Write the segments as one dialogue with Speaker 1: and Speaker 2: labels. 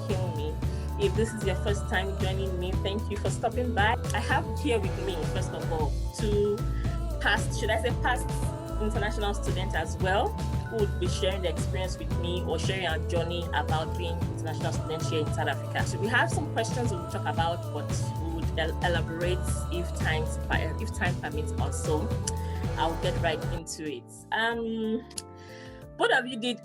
Speaker 1: kill me. If this is your first time joining me, thank you for stopping by. I have here with me, first of all, two past international students as well, who would be sharing their experience with me or sharing our journey about being international students here in South Africa. So we have some questions we'll talk about, but we would elaborate if time permits also. I'll get right into it. Both of you did,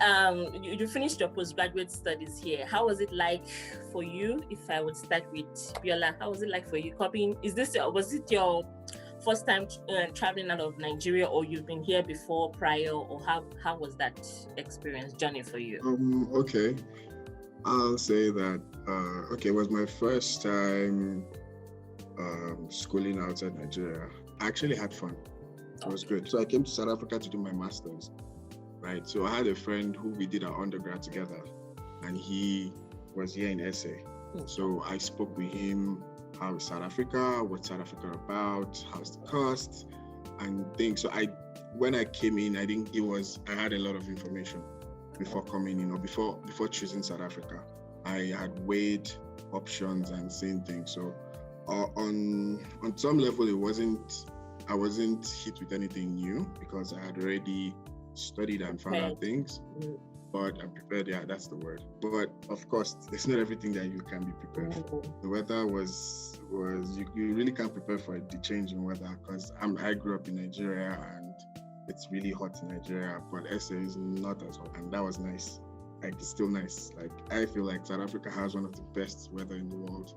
Speaker 1: you finished your postgraduate studies here. How was it like for you? If I would start with Biola, how was it like for you? Was it your first time traveling out of Nigeria, or you've been here before prior, or how was that experience journey for you?
Speaker 2: Okay. I'll say that, it was my first time schooling outside Nigeria. I actually had fun. It was good. So I came to South Africa to do my master's. Right, so I had a friend who we did our undergrad together, and he was here in SA. So I spoke with him, how is South Africa, what's South Africa about, how's the cost, and things. So when I came in, I had a lot of information before coming in, or before choosing South Africa. I had weighed options and seen things. So on some level, I wasn't hit with anything new because I had already studied and found out things, but I'm prepared. Yeah, that's the word. But of course, it's not everything that you can be prepared for. The weather was you really can't prepare for the change in weather, because I grew up in Nigeria and it's really hot in Nigeria, but SA is not as hot, and that was nice. Like, it's still nice. Like, I feel like South Africa has one of the best weather in the world.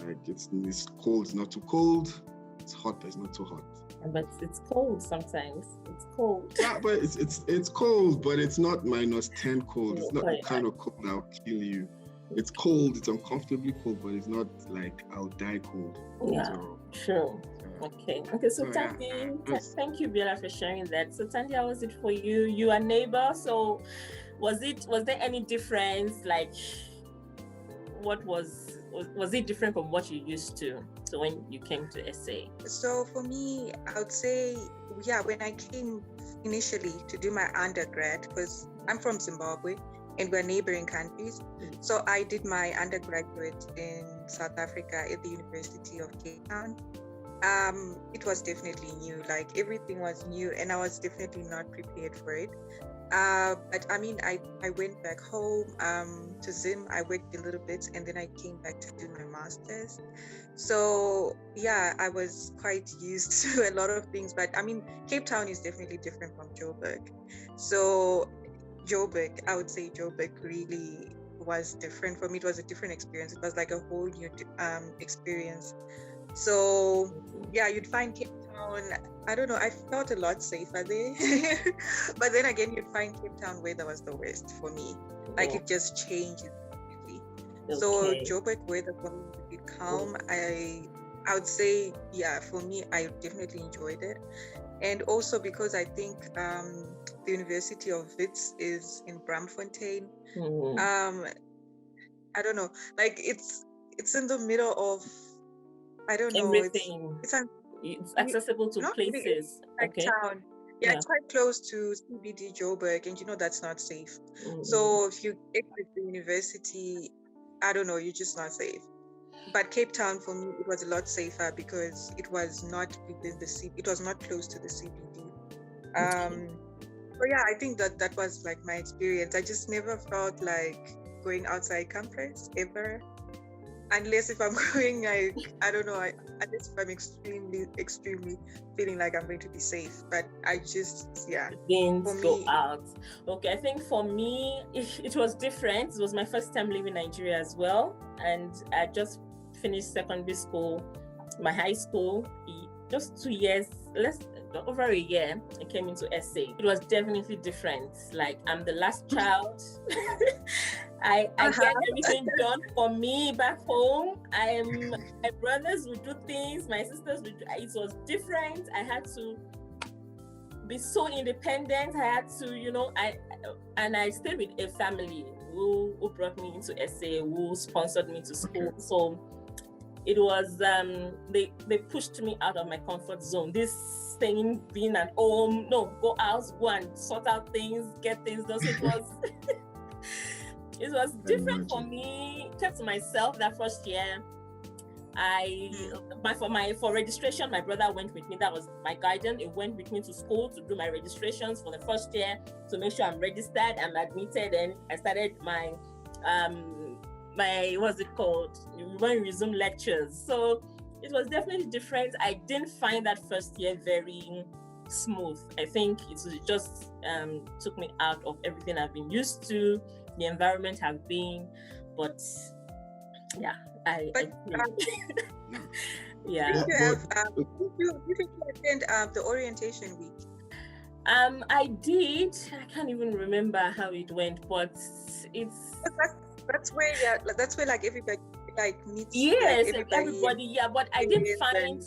Speaker 2: Like, it's cold, it's not too cold. It's hot, but it's not too hot.
Speaker 1: But it's cold sometimes. It's cold.
Speaker 2: Yeah, but it's cold, but it's not -10 cold. It's not the kind of cold that'll kill you. It's cold, it's uncomfortably cold, but it's not like I'll die cold.
Speaker 1: Yeah, so, sure. Okay, so thank you, Biola, for sharing that. So Tandy, how was it for you? You are neighbor, so was there any difference? Like, what was it different from what you used to? So when you came to SA?
Speaker 3: So for me, I would say, when I came initially to do my undergrad, because I'm from Zimbabwe and we're neighboring countries. So I did my undergraduate in South Africa at the University of Cape Town. It was definitely new, like everything was new, and I was definitely not prepared for it. But I mean, I went back home to Zim. I worked a little bit, and then I came back to do my master's. So yeah, I was quite used to a lot of things. But I mean, Cape Town is definitely different from Joburg. So I would say Joburg really was different for me. It was a different experience. It was like a whole new experience. So yeah, you'd find Cape Town, I don't know, I felt a lot safer there. But then again, you'd find Cape Town weather was the worst for me. Like, it just changed completely. Okay. So Joburg weather was a bit calm. I would say, for me, I definitely enjoyed it. And also because I think the University of Wits is in Braamfontein. I don't know, like it's in the middle of, I don't know.
Speaker 1: Everything. It's accessible to places.
Speaker 3: Okay. Town. Yeah, it's quite close to CBD Joburg, and that's not safe. So if you exit the university, I don't know, you're just not safe. But Cape Town, for me, it was a lot safer because it was not within it was not close to the CBD. So yeah, I think that was like my experience. I just never felt like going outside campus ever. Unless if I'm going, like, I don't know, unless if I'm extremely feeling like I'm going to be safe. But I just,
Speaker 1: didn't go out. Okay, I think for me, it was different. It was my first time leaving Nigeria as well. And I just finished secondary school, my high school, just 2 years, over a year, I came into SA. It was definitely different. Like, I'm the last child. I get everything done for me back home. My brothers would do things, my sisters would do. It was different. I had to be so independent. I had to, I stayed with a family who brought me into SA, who sponsored me to school. Okay. So it was, they pushed me out of my comfort zone. This thing being at home, no, go out, go and sort out things, get things done. So It was different for me. Kept to myself that first year. For registration, my brother went with me. That was my guardian. He went with me to school to do my registrations for the first year to make sure I'm registered, I'm admitted, and I started my what's it called? When we resume lectures. So it was definitely different. I didn't find that first year very smooth. I think it just took me out of everything I've been used to, the environment I've been, but yeah. Yeah.
Speaker 3: Did you attend the orientation week?
Speaker 1: I did. I can't even remember how it went, but it's
Speaker 3: that's where like everybody like meets.
Speaker 1: Yes,
Speaker 3: like,
Speaker 1: everybody. Yeah, but I did find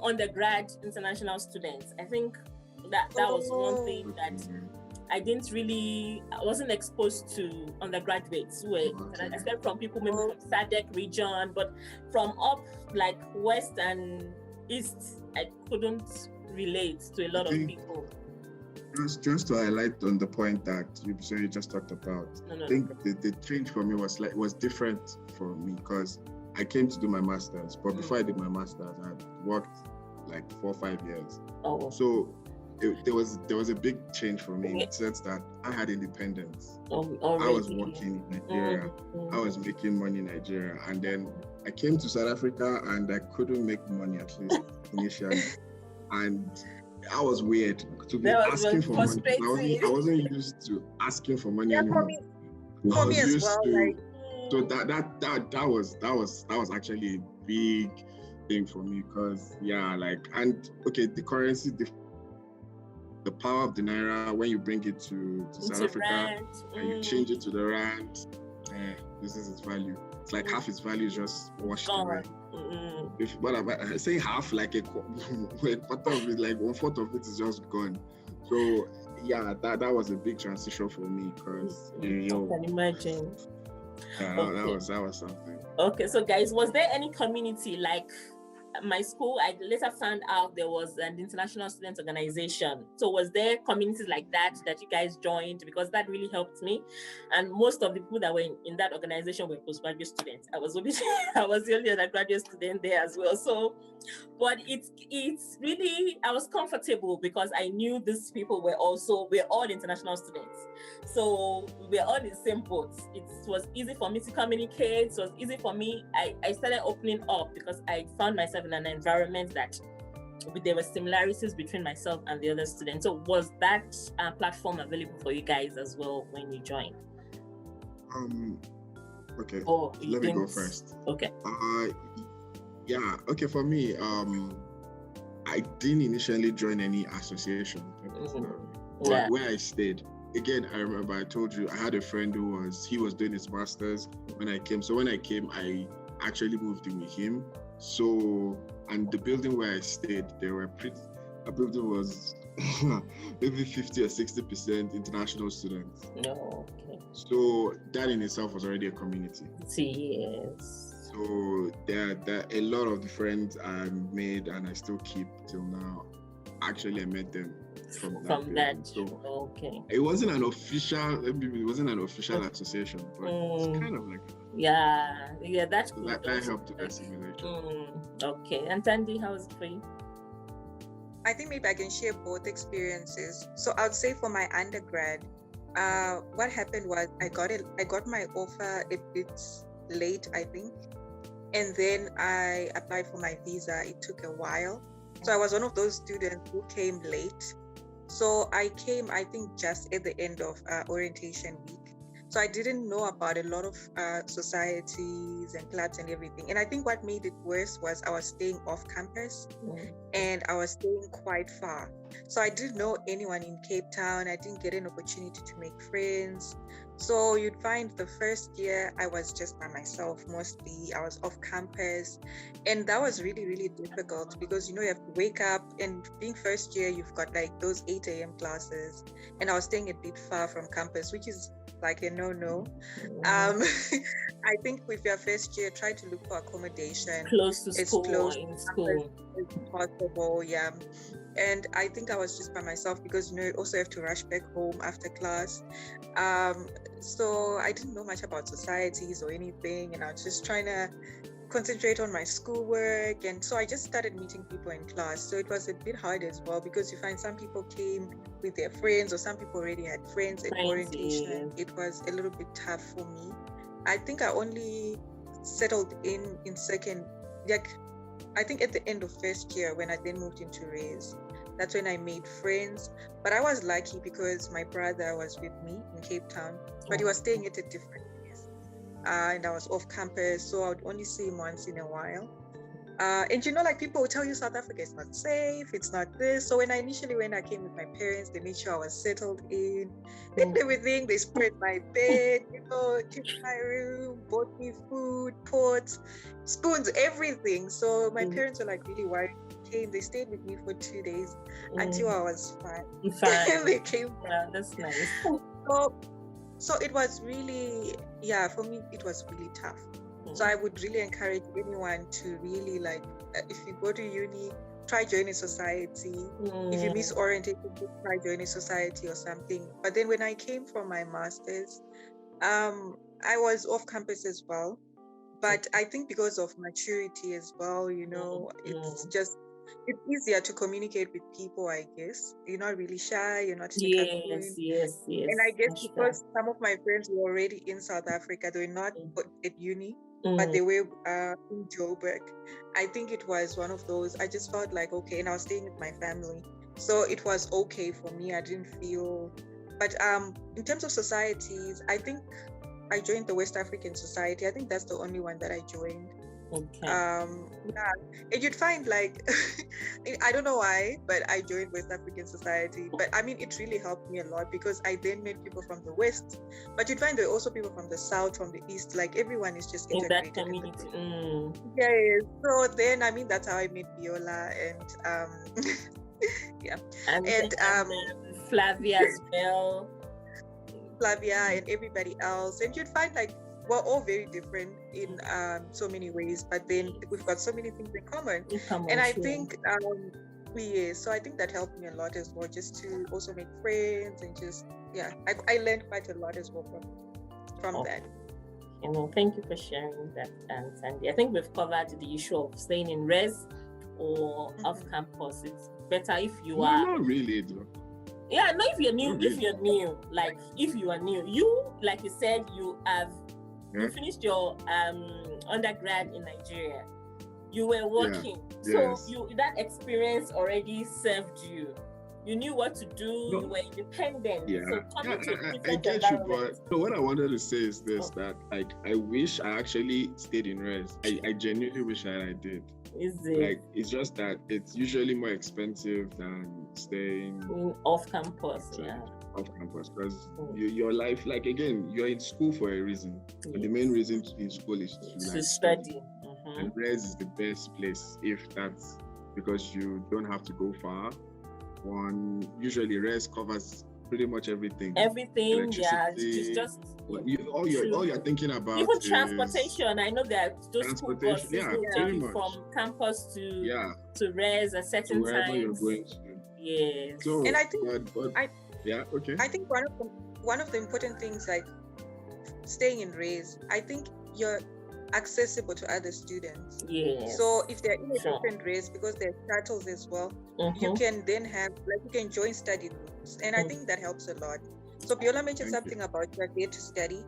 Speaker 1: undergrad international students. I think that was one thing that I wasn't exposed to undergraduates except from people maybe from SADC region, but from up like west and east, I couldn't relate to a lot of people.
Speaker 2: Just to highlight on the point that you just talked about, I think the change for me was different for me because I came to do my master's, but before I did my master's, I had worked like 4 or 5 years.
Speaker 1: Oh.
Speaker 2: So there was a big change for me in the sense that I had independence. I was working in Nigeria. I was making money in Nigeria, and then I came to South Africa and I couldn't make money, at least initially, and I was weird to be asking for money. I wasn't used to asking for money anymore.
Speaker 3: For me as well.
Speaker 2: So that was actually a big thing for me because the currency, the power of the naira when you bring it to South Africa and you change it to the rand, this is its value. It's like half its value is just washed away. But I say half, like a quarter of it, like 1/4 of it is just gone. So yeah, that was a big transition for me because
Speaker 1: I can imagine.
Speaker 2: Yeah, that was something.
Speaker 1: Okay, so guys, was there any community like my school? I later found out there was an international student organization. So was there communities like that you guys joined? Because that really helped me. And most of the people that were in that organization were postgraduate students. I was the only undergraduate student there as well. So, but it's really, I was comfortable because I knew these people we're all international students. So we're all in the same boat. It was easy for me to communicate. It was easy for me. I started opening up because I found myself in an environment that there were similarities between myself and the other students. So was that platform available for you guys as well when you joined?
Speaker 2: Okay. Let me go first.
Speaker 1: Okay.
Speaker 2: Yeah. Okay. For me, I didn't initially join any association. Where I stayed. Again, I remember I told you I had a friend who was doing his master's when I came. So when I came, I actually moved in with him. So, and the building where I stayed, the building was maybe 50 or 60% international students.
Speaker 1: No, okay.
Speaker 2: So that in itself was already a community.
Speaker 1: Yes.
Speaker 2: So there a lot of the friends I made and I still keep till now. Actually, I met them from that. So
Speaker 1: okay.
Speaker 2: It wasn't an official association, but it's kind of like
Speaker 1: that's
Speaker 2: cool. That helped with assimilation.
Speaker 1: Okay. And Tandy, how was it for you?
Speaker 3: I think maybe I can share both experiences. So I would say for my undergrad, what happened was I got my offer a bit late, I think, and then I applied for my visa. It took a while. So I was one of those students who came late. So I came, I think, just at the end of orientation week. So I didn't know about a lot of societies and clubs and everything. And I think what made it worse was I was staying off campus and I was staying quite far. So I didn't know anyone in Cape Town. I didn't get an opportunity to make friends. So you'd find the first year I was just by myself mostly. I was off campus. And that was really, really difficult because, you have to wake up, and being first year, you've got like those 8 a.m. classes. And I was staying a bit far from campus, which is like a no. I think with your first year, try to look for accommodation
Speaker 1: Close to
Speaker 3: as
Speaker 1: school
Speaker 3: close
Speaker 1: or in school.
Speaker 3: as possible. Yeah. And I think I was just by myself because you also have to rush back home after class. So I didn't know much about societies or anything, and I was just trying to concentrate on my schoolwork. And so I just started meeting people in class. So it was a bit hard as well because you find some people came with their friends or some people already had friends at orientation. It was a little bit tough for me. I think I only settled in second, I think at the end of first year when I then moved into Res. That's when I made friends. But I was lucky because my brother was with me in Cape Town, but he was staying at a different place. And I was off campus, so I would only see him once in a while. And people will tell you South Africa is not safe, it's not this. So when I came with my parents, they made sure I was settled in. Did everything, they spread my bed, came to my room, bought me food, pots, spoons, everything. So my parents were like really worried. They stayed with me for 2 days until I was fine. They came back.
Speaker 1: Yeah, that's nice.
Speaker 3: So it was really, for me, it was really tough. So I would really encourage anyone to really if you go to uni, try joining society. If you miss orientation, try joining society or something. But then when I came for my master's, I was off campus as well. But I think because of maturity as well, it's easier to communicate with people, I guess. You're not really shy, you're not
Speaker 1: Yes.
Speaker 3: And I guess because some of my friends were already in South Africa, they were not at uni, but they were in Joburg. I think it was one of those, I just felt like, okay, and I was staying with my family. So it was okay for me. I didn't feel, but in terms of societies, I think I joined the West African Society. I think that's the only one that I joined.
Speaker 1: Okay.
Speaker 3: And you'd find I don't know why, but I joined West African Society. But I mean, it really helped me a lot because I then met people from the West. But you'd find there are also people from the South, from the East. Everyone is just integrated
Speaker 1: in that community.
Speaker 3: Yeah. So then, that's how I met Viola and yeah, and
Speaker 1: Flavia as well.
Speaker 3: Flavia and everybody else, and you'd find we're all very different in so many ways, but then we've got so many things in common. And I think so I think that helped me a lot as well, just to also make friends and just I learned quite a lot as well from that.
Speaker 1: Thank you for sharing that, Sandy. I think we've covered the issue of staying in res or off campus. It's better if you are
Speaker 2: not really though.
Speaker 1: Yeah, no, if you're new, if you are new, you, like you said, you finished your undergrad in Nigeria. You were working. So that experience already served you. You knew what to do, you were independent.
Speaker 2: Yeah.
Speaker 1: So
Speaker 2: I get you, but what I wanted to say is this, that I wish I actually stayed in res. I genuinely wish I did.
Speaker 1: Is it?
Speaker 2: It's just that it's usually more expensive than staying
Speaker 1: off campus.
Speaker 2: Off campus, because your life, again, you're in school for a reason. Yes. And the main reason in school is to
Speaker 1: study.
Speaker 2: And res is the best place if that's because you don't have to go far. Usually res covers pretty much everything.
Speaker 1: It's just
Speaker 2: all you're thinking about
Speaker 1: even transportation. I know that those school buses from campus to res at certain times.
Speaker 2: You're going to.
Speaker 1: Yes.
Speaker 2: So,
Speaker 3: and I think
Speaker 2: okay.
Speaker 3: I think one of the important things, staying in res, I think you're accessible to other students.
Speaker 1: Yes.
Speaker 3: So if they're in a different race, because there are shuttles as well, you can then have you can join study groups, and I think that helps a lot. So Biola mentioned something about you're there to study,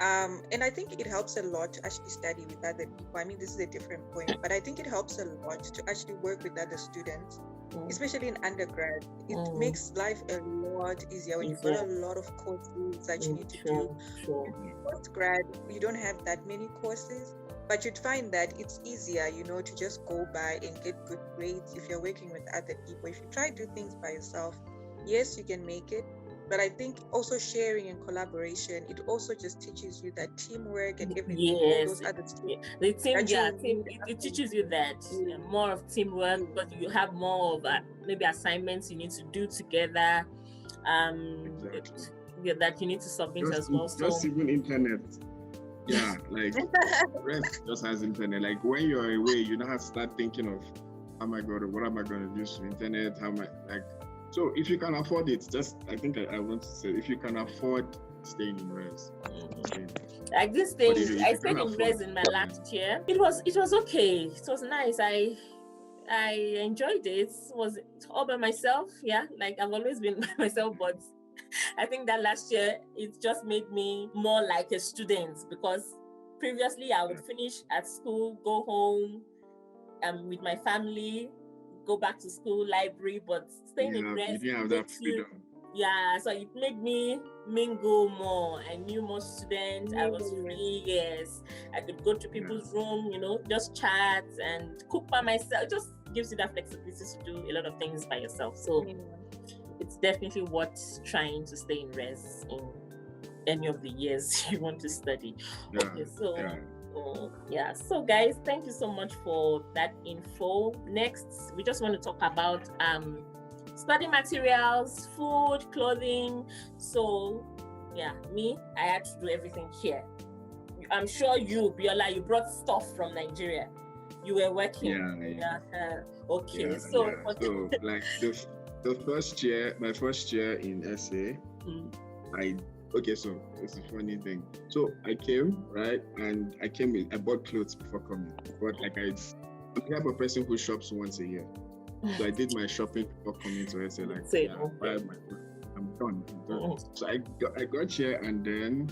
Speaker 3: and I think it helps a lot to actually study with other people. I mean, this is a different point, but I think it helps a lot to actually work with other students, especially in undergrad. It makes life a lot easier when you've got a lot of courses that you need to do. In postgrad, you don't have that many courses, but you'd find that it's easier, to just go by and get good grades if you're working with other people. If you try to do things by yourself, yes, you can make it. But I think also sharing and collaboration, it also just teaches you that teamwork and everything. All those other skills.
Speaker 1: The team, it teaches you that more of teamwork, but you have more of maybe assignments you need to do together. that you need to submit as well.
Speaker 2: Just even internet. Yeah, like rest just has internet. Like when you're away, you now have to start thinking of what am I going to use for internet? How am I like? So if you can afford it, I think I want to say, if you can afford staying in res,
Speaker 1: like this thing, I stayed in res in my last year. It was okay. It was nice. I enjoyed it. It was all by myself. Yeah, like I've always been by myself, but I think that last year it just made me more like a student, because previously I would finish at school, go home, with my family, go back to school, library, but staying in res,
Speaker 2: you didn't have that freedom.
Speaker 1: So it made me mingle more. I knew more students. I was free. Yes, I could go to people's room, just chat and cook by myself. It just gives you that flexibility to do a lot of things by yourself. So it's definitely worth trying to stay in res in any of the years you want to study. So guys, thank you so much for that info. Next, we just want to talk about study materials, food, clothing. So I had to do everything here. I'm sure you, Biola, you brought stuff from Nigeria. You were working. Okay. So
Speaker 2: like the first year, my first year in SA, so it's a funny thing. So I came, right? And I bought clothes before coming. But like I'm the type of person who shops once a year. So I did my shopping before coming to SA. I'm done. So I got here, and then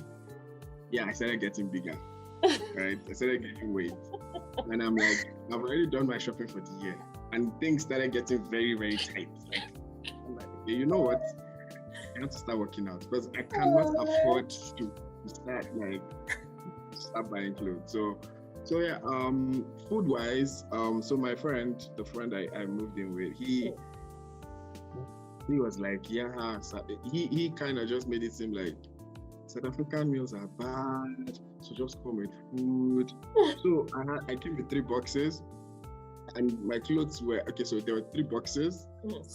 Speaker 2: I started getting bigger. Right? I started getting weight. And I'm like, I've already done my shopping for the year. And things started getting very, very tight. Like, I'm like, okay, you know what? I have to start working out, because I cannot afford to start buying clothes. So food wise, so my friend, the friend I moved in with, he was like, he kind of just made it seem like South African meals are bad, so just come with food. So I came with 3 boxes, and my clothes were so there were 3 boxes,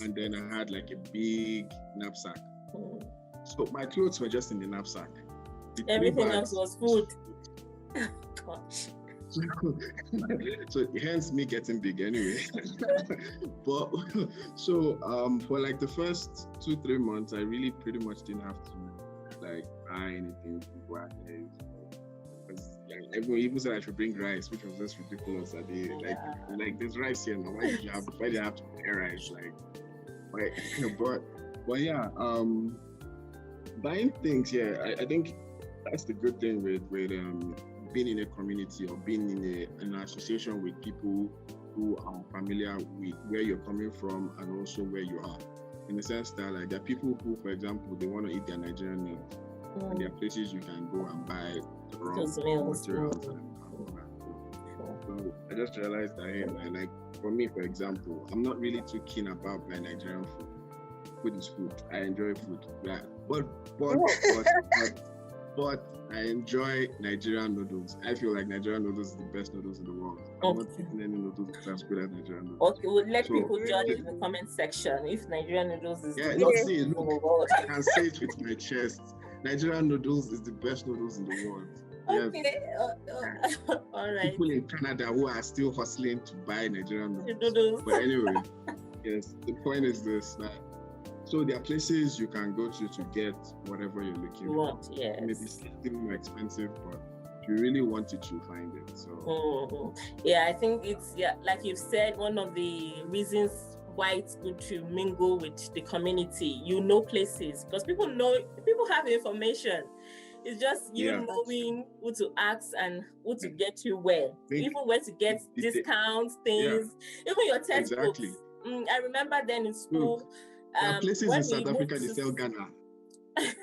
Speaker 2: and then I had like a big knapsack. So my clothes were just in the knapsack.
Speaker 1: Everything else was food. Gosh.
Speaker 2: So hence me getting big anyway. But for like the first 2-3 months, I really pretty much didn't have to like buy anything to go out there. Everyone even said I should bring rice, which was just ridiculous. That they like there's rice here now. Why do you have to buy rice? Buying things. I think that's the good thing with being in a community or being in an association with people who are familiar with where you're coming from and also where you are. In the sense that like there are people who, for example, they want to eat their Nigerian meals, and there are places you can go and buy raw materials and all that. So I just realized that like for me, for example, I'm not really too keen about my Nigerian food. Food is food. I enjoy food. Yeah. But I enjoy Nigerian noodles. I feel like Nigerian noodles is the best noodles in the world. I'm not eating any noodles that's as good as Nigerian noodles.
Speaker 1: Okay, we'll let people judge in the comment section if Nigerian noodles is the best
Speaker 2: in the world. I can say it with my chest. Nigerian noodles is the best noodles in the world.
Speaker 1: Okay. All right.
Speaker 2: People in Canada who are still hustling to buy Nigerian noodles. But anyway, yes, the point is this. So there are places you can go to get whatever you're looking for.
Speaker 1: Yes.
Speaker 2: Maybe slightly more expensive, but if you really want it, you'll find it. So
Speaker 1: I think it's like you've said, one of the reasons why it's good to mingle with the community. Places, because people have information. It's just knowing who to ask and who to get you where. Even where to get discounts, things, even your textbooks.
Speaker 2: Exactly.
Speaker 1: I remember then in school.
Speaker 2: There are places in South Africa they sell Ghana. I'm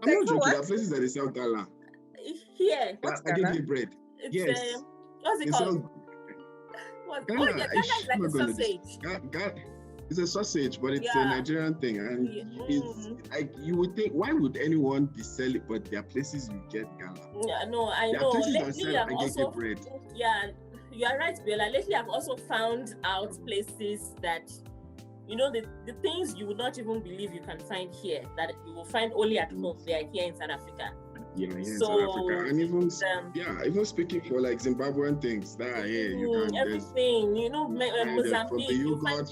Speaker 2: not joking. There are places that they sell Ghana.
Speaker 1: Here.
Speaker 2: I give you bread.
Speaker 1: It's, what's it called? Ghana is like a sausage.
Speaker 2: It's a sausage, but it's a Nigerian thing. And it's like, you would think, why would anyone be selling? But there are places you get Ghana.
Speaker 1: Yeah, no, I know.
Speaker 2: There are places that sell agege bread.
Speaker 1: Yeah, you are right, Bella. Lately, I've also found out places that the things you would not even believe you can find here, that you will find only at home, they are here in South Africa.
Speaker 2: Yeah, in
Speaker 1: So,
Speaker 2: South Africa. And even speaking for like Zimbabwean things that are here, you can
Speaker 1: everything, Mozambique,
Speaker 2: from the yogurt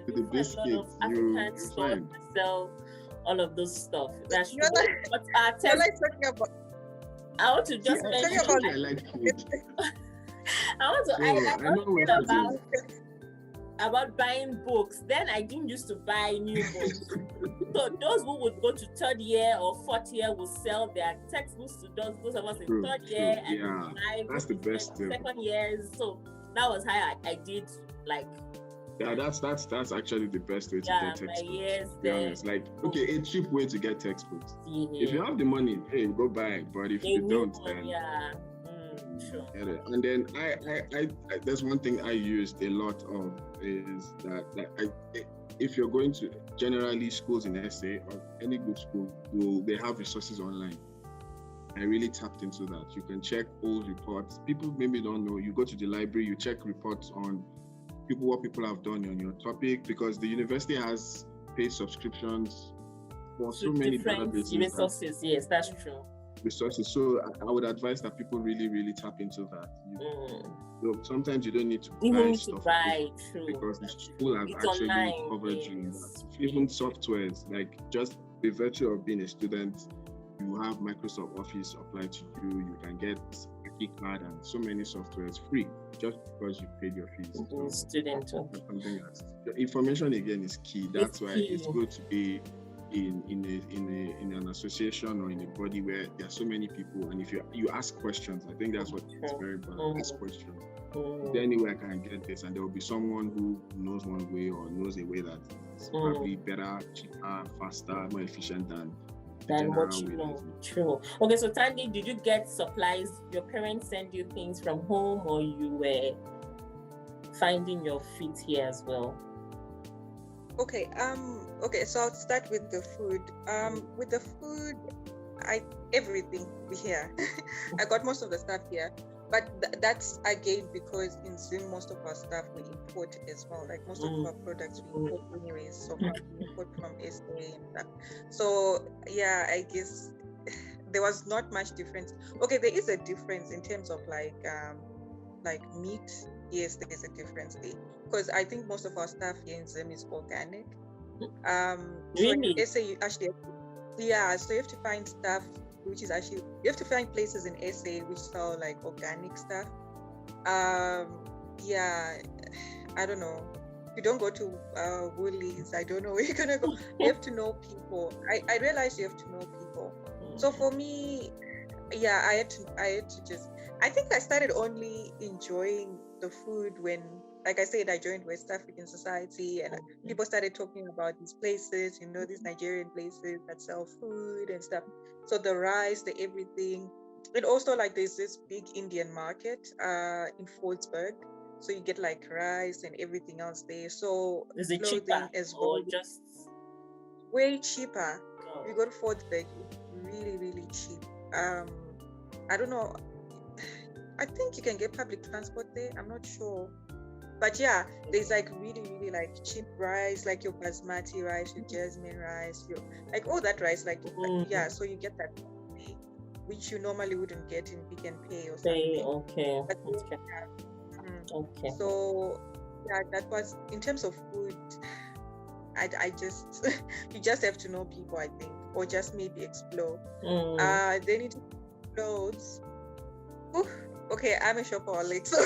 Speaker 1: to
Speaker 2: the biscuits,
Speaker 1: a lot of African stores that sell all of those stuff. That's true. But
Speaker 3: talking about.
Speaker 1: I want to just mention.
Speaker 2: I like food.
Speaker 1: I want to. About buying books. Then I didn't used to buy new books. So those who would go to third year or fourth year will sell their textbooks to those of us in third year and
Speaker 2: that's the best thing.
Speaker 1: Second years. So that was how I did like.
Speaker 2: Yeah, that's actually the best way to get textbooks. To be honest, like a cheap way to get textbooks. If you have the money, hey, go buy it. But if you don't, then
Speaker 1: sure.
Speaker 2: And then I there's one thing I used a lot of is that if you're going to generally schools in SA or any good school, they have resources online. I really tapped into that. You can check old reports. People maybe don't know. You go to the library, you check reports on what people have done on your topic, because the university has paid subscriptions for so many databases.
Speaker 1: Resources, yes, that's true.
Speaker 2: Resources. So I would advise that people really, really tap into that. Sometimes you don't need to buy stuff because the school has actually covered you. Even softwares, like just the virtue of being a student, you have Microsoft Office applied to you. You can get a key card and so many softwares free just because you paid your fees.
Speaker 1: Student.
Speaker 2: Something else. The information again is key. That's why it's good to be in an association or in a body where there are so many people, and if you ask questions, I think that's what is very important. Ask questions. Is there any way I can get this? And there will be someone who knows one way or knows a way that is probably better, cheaper, faster, more efficient than
Speaker 1: what you know. True. Okay, so Tandy, did you get supplies? Your parents send you things from home, or you were finding your feet here as well?
Speaker 3: Okay, so I'll start with the food. With the food, everything here. I got most of the stuff here, but that's again because in Zim most of our stuff we import as well. Like most of our products we import anyways, so we import from SA and stuff. So yeah, I guess there was not much difference. Okay, there is a difference in terms of like meat. Yes, there is a difference there. Because I think most of our stuff here in Zim is organic.
Speaker 1: Really?
Speaker 3: So SA, you actually, so you have to find stuff which is actually, you have to find places in SA which sell like organic stuff. I don't know. If you don't go to Woolies, I don't know where you're gonna go. You have to know people. I realized you have to know people. So for me, I had to just, I think I started only enjoying the food when, like I said, I joined West African Society and people started talking about these places, these Nigerian places that sell food and stuff. So the rice, the everything. And also like there's this big Indian market in Fordsburg. So you get like rice and everything else there. So
Speaker 1: is it cheaper as well? Or just
Speaker 3: way cheaper. If you go to Fordsburg, it's really, really cheap. I don't know. I think you can get public transport there. I'm not sure. But yeah, there's like really, really like cheap rice, like your basmati rice, your jasmine rice, your like all that rice, like so you get that, which you normally wouldn't get in Pick and Pay or something.
Speaker 1: Okay.
Speaker 3: So yeah, that was in terms of food. I just you just have to know people, I think, or just maybe explore. Then it clothes. Okay, I'm a shopaholic, so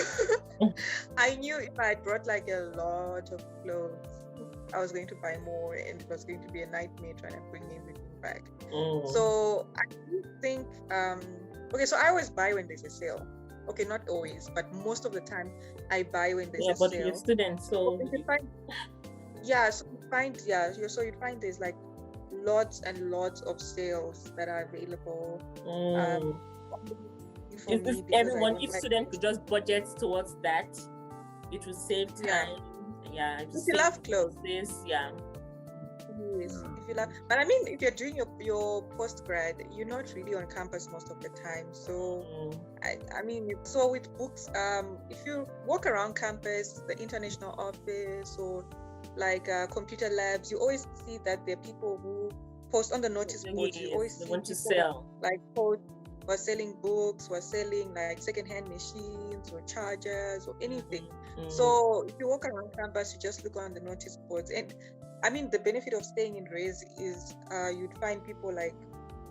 Speaker 3: I knew if I brought like a lot of clothes, I was going to buy more, and it was going to be a nightmare trying to bring everything back. So I think, so I always buy when there's a sale. Okay, not always, but most of the time I buy when there's a sale.
Speaker 1: Yeah, but you're students, so
Speaker 3: you find, so you find there's like lots and lots of sales that are available.
Speaker 1: Is this everyone? If students could just budget towards that, it will save time. Yeah.
Speaker 3: If you love clothes.
Speaker 1: Yes.
Speaker 3: If you love, but I mean, if you're doing your postgrad, you're not really on campus most of the time. So I mean, so with books, if you walk around campus, the international office, or like computer labs, you always see that there are people who post on the notice boards. You always
Speaker 1: they
Speaker 3: see
Speaker 1: want to
Speaker 3: people
Speaker 1: sell.
Speaker 3: like post who are selling books, who are selling like secondhand machines or chargers or anything. So if you walk around campus, you just look on the notice boards. And I mean, the benefit of staying in Res is you'd find people like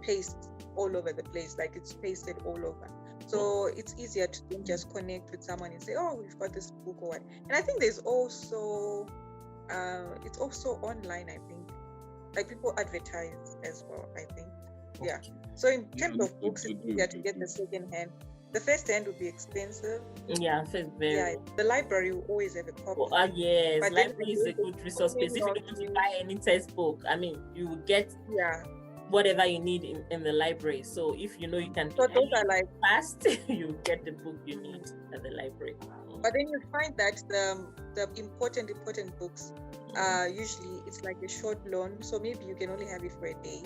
Speaker 3: paste all over the place, like it's pasted all over. So it's easier to then just connect with someone and say, oh, we've got this book or what. And I think there's also, it's also online, I think. Like people advertise as well, I think. Yeah. So in terms of books, it's easier to get the second hand. The first hand would be expensive.
Speaker 1: Yeah, very.
Speaker 3: The library will always have a copy.
Speaker 1: Yes,
Speaker 3: but
Speaker 1: library is a good resource place. If you don't want to buy any textbook, I mean, you will get whatever you need in the library. So if you know you can
Speaker 3: so those are like
Speaker 1: fast, you get the book you need at the library.
Speaker 3: But then you find that the important books, usually it's like a short loan, so maybe you can only have it for a day.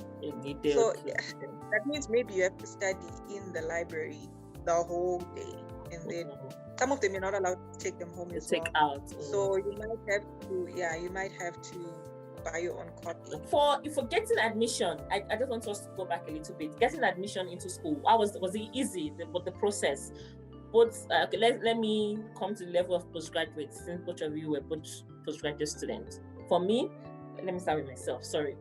Speaker 3: So that means maybe you have to study in the library the whole day, and then some of them you're not allowed to take them home as well.
Speaker 1: Out.
Speaker 3: So you might have to buy your own copy.
Speaker 1: For getting admission, I just want us to go back a little bit. Getting admission into school, was it easy? The process. Both let me come to the level of postgraduate, since both of you were both postgraduate students. For me, let me start with myself. Sorry,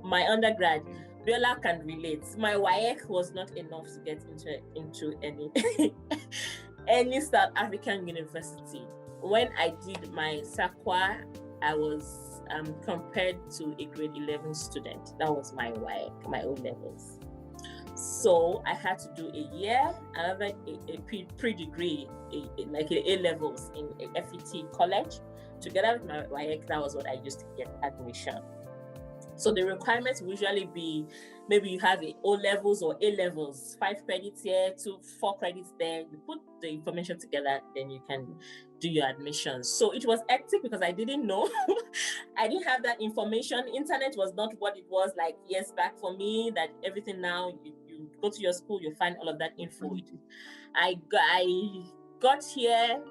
Speaker 1: my undergrad, Biola can relate. My WAEC was not enough to get into any South African university. When I did my SAQA, I was compared to a grade 11 student. That was my WAEC, my O levels. So I had to do a year, another a pre-degree, like A levels in a FET college. Together with my WAEC, that was what I used to get admission. So the requirements will usually be, maybe you have a O levels or A levels, 5 credits here, 4 credits there. You put the information together, then you can do your admissions. So it was hectic because I didn't know. I didn't have that information. Internet was not what it was like years back for me, that everything now, you go to your school, you find all of that info. I got here,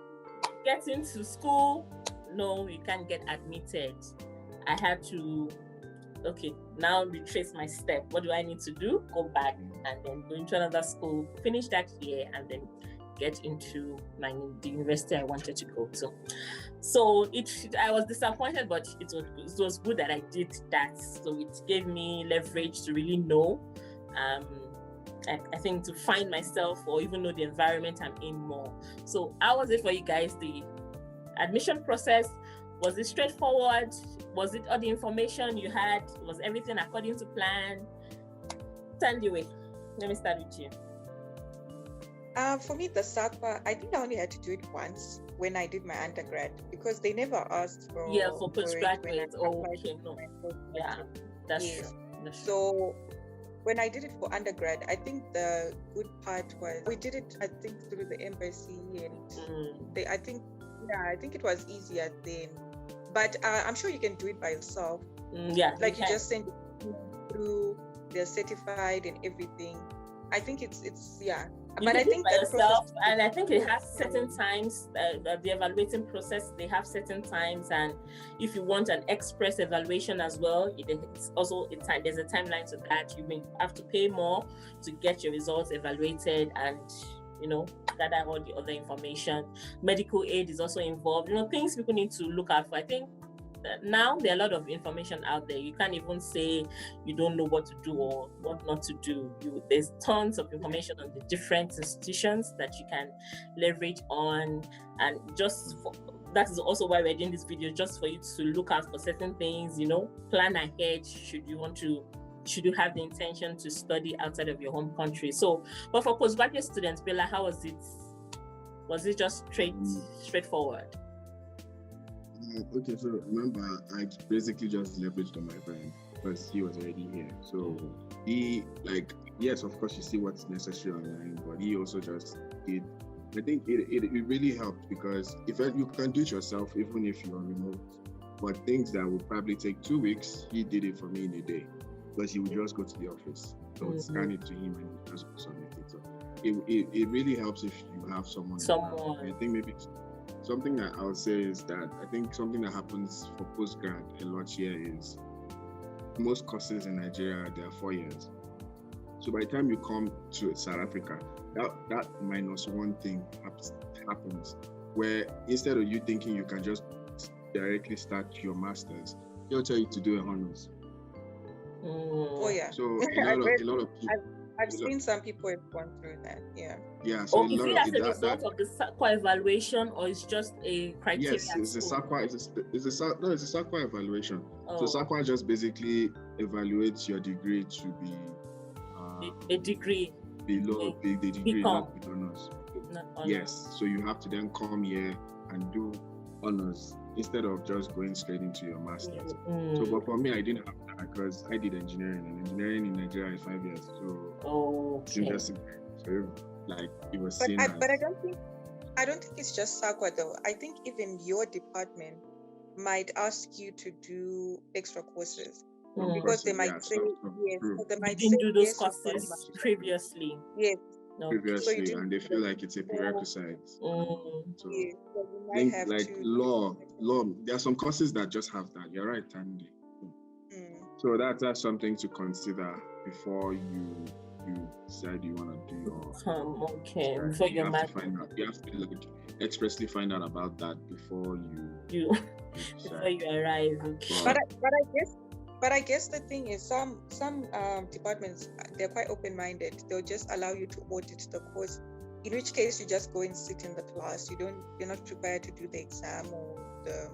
Speaker 1: get into school, no, you can't get admitted. I had to, now retrace my step. What do I need to do? Go back and then go into another school, finish that year, and then get into the university I wanted to go to. So I was disappointed, but it was good that I did that. So it gave me leverage to really know, I think, to find myself or even know the environment I'm in more. So how was it for you guys? The admission process, was it straightforward? Was it all the information you had? Was everything according to plan? Stand away. Let me start with you.
Speaker 3: For me, the SAQA, I think I only had to do it once when I did my undergrad, because they never asked for
Speaker 1: postgraduate. That's true.
Speaker 3: So when I did it for undergrad, I think the good part was we did it, I think, through the embassy, and I think it was easier then. But I'm sure you can do it by yourself. You just send it through, they're certified and everything. I think it's
Speaker 1: but I think by yourself, and I think it has certain times. The evaluating process, they have certain times, and if you want an express evaluation as well, it's also a time. There's a timeline to that. You may have to pay more to get your results evaluated, and gather all the other information. Medical aid is also involved. Things people need to look out for. I think that now there are a lot of information out there. You can't even say you don't know what to do or what not to do. There's tons of information on the different institutions that you can leverage on, and that is also why we're doing this video, just for you to look out for certain things. Plan ahead should you have the intention to study outside of your home country. So, but for postgraduate students, Bella, how was it? Was it just straightforward?
Speaker 2: Okay, so remember, I basically just leveraged on my friend because he was already here. So he, yes, of course, you see what's necessary online, but he also just did. I think it really helped, because if you can do it yourself, even if you're remote, but things that would probably take 2 weeks, he did it for me in a day. Because he would just go to the office, so scan it to him and he just submit it. So it really helps if you have someone. I think maybe something that I would say is that I think something that happens for postgrad a lot here is most courses in Nigeria, they are 4 years. So by the time you come to South Africa, that -1 thing happens, where instead of you thinking you can just directly start your master's, they'll tell you to do a honors.
Speaker 3: Oh yeah.
Speaker 2: So a lot of people.
Speaker 3: I've seen some people have gone through that. Yeah.
Speaker 2: Yeah. So
Speaker 1: is it as a result of the SAQA evaluation, or it's just a criteria?
Speaker 2: Yes, it's a SAQA. It's a SAQA evaluation.
Speaker 1: Oh.
Speaker 2: So SAQA just basically evaluates your degree to be
Speaker 1: a degree
Speaker 2: below the degree, not with honors.
Speaker 1: Not honors.
Speaker 2: Yes. So you have to then come here and do honors instead of just going straight into your master's. So, but for me, I didn't have that because I did engineering, and engineering in Nigeria is 5 years. So it's interesting. So like it was seen as...
Speaker 3: But I don't think it's just SAQA though. I think even your department might ask you to do extra courses. Because they might say yes. So they might
Speaker 1: didn't
Speaker 3: say
Speaker 1: do those
Speaker 3: yes
Speaker 1: courses previously.
Speaker 3: Yes.
Speaker 2: Previously, so and they feel like it's a prerequisite. So
Speaker 3: yes. So you
Speaker 2: might have like to law. There are some courses that just have that. You're right, Tandy. So that's something to consider before you decide you want to do your.
Speaker 1: Okay. Before
Speaker 2: you have to find out. You have to like expressly find out about that before you
Speaker 1: before you arrive. Okay.
Speaker 3: But I guess the thing is, some departments, they're quite open-minded. They'll just allow you to audit the course. In which case, you just go and sit in the class. You're not required to do the exam or the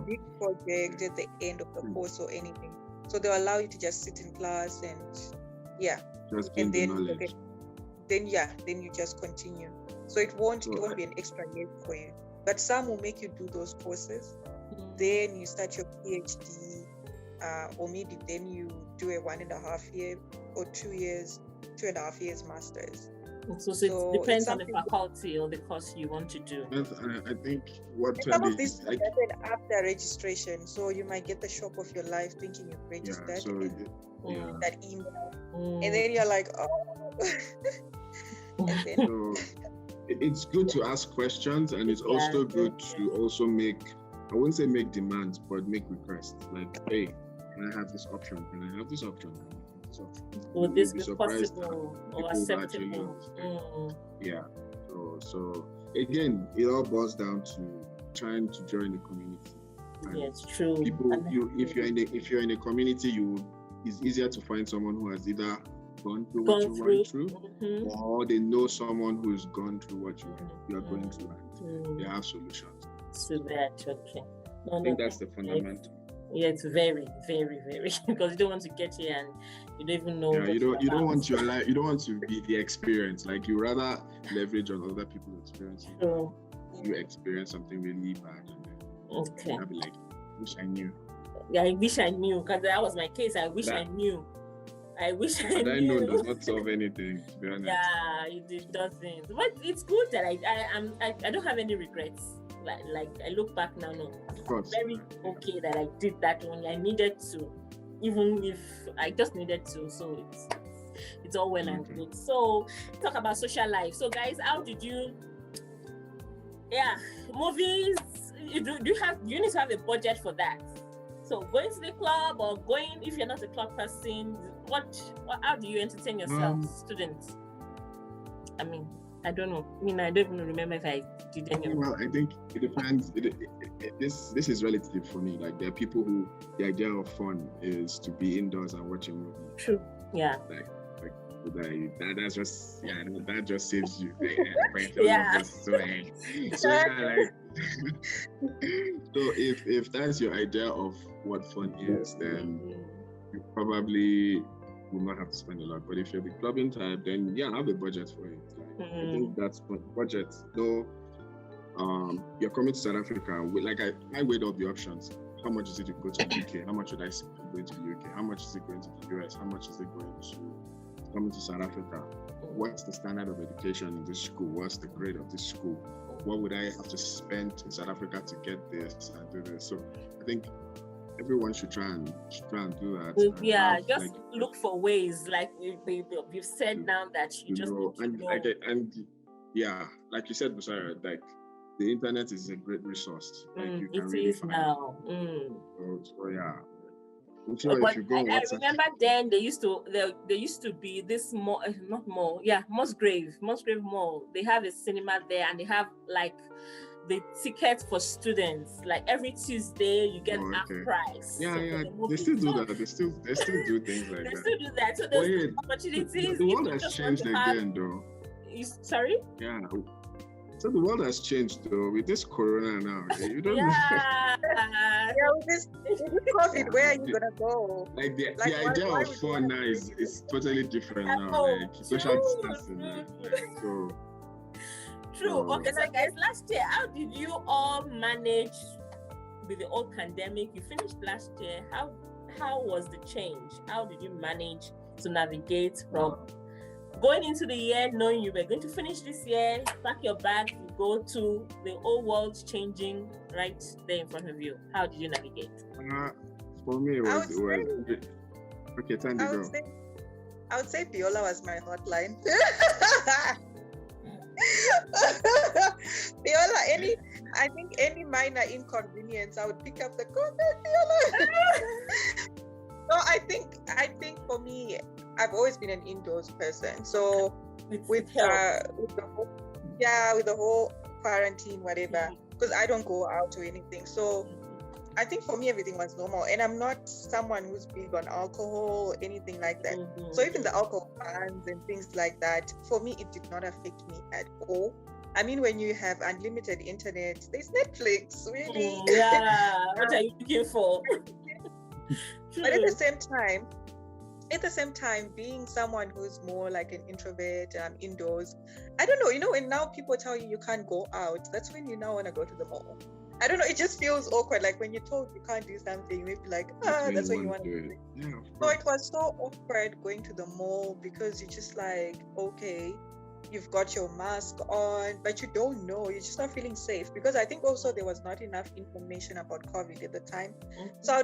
Speaker 3: big project at the end of the course or anything. So they'll allow you to just sit in class and
Speaker 2: just gain the knowledge.
Speaker 3: Then you just continue. So it won't be an extra year for you. But some will make you do those courses. Then you start your PhD. Or maybe then you do a 1.5 year or 2 years, 2.5 years master's.
Speaker 1: So it depends on the faculty or the course you want to do.
Speaker 2: I think
Speaker 3: some of these happen after registration, so you might get the shock of your life thinking you've registered. That email, and then you're like, oh.
Speaker 2: So it's good to ask questions, and it's also good to also make, I wouldn't say make demands, but make requests. Like, hey, can I have this option? Can I have this option?
Speaker 1: Would this be possible or acceptable?
Speaker 2: Yeah. So again, it all boils down to trying to join the community.
Speaker 1: Yeah, it's true.
Speaker 2: If you're in a community, it's easier to find someone who has either gone through what you went through, or they know someone who's gone through what you are going through, and they have solutions.
Speaker 1: So that okay.
Speaker 2: I think that's the fundamental.
Speaker 1: Yeah, it's very, very, very because you don't want to get here and you don't even know.
Speaker 2: Yeah, you don't want your life. You don't want to be the experience. Like you rather leverage on other people's experiences. You experience something really bad, and then I'll be like, wish I knew.
Speaker 1: Yeah, I wish I knew because that was my case. I wish I knew. I wish I knew.
Speaker 2: But I know does not solve anything, to be honest.
Speaker 1: Yeah, it doesn't. But it's good that I don't have any regrets. Like I look back now, I'm very okay that I did that when I needed to, even if I just needed to. So it's all well and good. So talk about social life. So guys, how did you? Yeah, movies. Do you need to have a budget for that? So going to the club or going if you're not a club person, how do you entertain yourself, students? I mean, I don't know. I don't even remember if I did any.
Speaker 2: Well, I think it depends. This is relative for me. Like there are people who the idea of fun is to be indoors and watch a movie.
Speaker 1: True. Yeah.
Speaker 2: That just saves you. So if that's your idea of what fun is, then you probably will not have to spend a lot. But if you're the clubbing type, then have a budget for it. I think that's budget. Though you're coming to South Africa, I weighed up the options. How much is it to go to the UK? How much would I spend going to the UK? How much is it going to the US? How much is it going to coming to South Africa? What's the standard of education in this school? What's the grade of this school? What would I have to spend in South Africa to get this and do this? So I think everyone should try and do that.
Speaker 1: Yeah, just look for ways. Like we've said now that you just need to know.
Speaker 2: Like you said, Bisoye, like the internet is a great resource. Like you can
Speaker 1: It
Speaker 2: really
Speaker 1: is
Speaker 2: find.
Speaker 1: now.
Speaker 2: So yeah. I'm sure
Speaker 1: But
Speaker 2: if you go on
Speaker 1: I
Speaker 2: WhatsApp,
Speaker 1: remember then there used to be this mall, not mall, Musgrave Mall. They have a cinema there, and they have like the tickets for students. Like every Tuesday, you get half price.
Speaker 2: Yeah,
Speaker 1: for
Speaker 2: yeah.
Speaker 1: the movie.
Speaker 2: They still do that. They still do things like
Speaker 1: They
Speaker 2: that.
Speaker 1: still do that. So there's opportunities.
Speaker 2: The world has changed again, though.
Speaker 1: Sorry?
Speaker 2: Yeah. So the world has changed, though, with this corona now. You don't
Speaker 1: Yeah.
Speaker 3: with this COVID, where are you gonna go?
Speaker 2: Like the idea of fun now is totally different now. Like social distancing. So
Speaker 1: true. Okay, so guys, last year, how did you all manage with the old pandemic? You finished last year. How was the change? How did you manage to navigate from going into the year knowing you were going to finish this year, pack your bag, you go to the whole world changing right there in front of you? How did you navigate?
Speaker 2: For me, it was okay. Time to go.
Speaker 3: I would say Biola was my hotline. Biola, I think any minor inconvenience, I would pick up the call. Biola. So I think for me, I've always been an indoors person. So with the whole quarantine, whatever, because I don't go out or anything. So I think for me, everything was normal. And I'm not someone who's big on alcohol or anything like that. So even the alcohol bans and things like that, for me, it did not affect me at all. I mean, when you have unlimited internet, there's Netflix, really.
Speaker 1: What are you looking for?
Speaker 3: But at the same time, being someone who's more like an introvert, indoors, I don't know, when now people tell you can't go out, that's when you now want to go to the mall. I don't know, it just feels awkward. Like when you're told you can't do something, you may be like, that's what you want to do.
Speaker 2: Yeah,
Speaker 3: so it was so awkward going to the mall because you're just like, okay, you've got your mask on, but you don't know, you're just not feeling safe, because I think also there was not enough information about COVID at the time. So I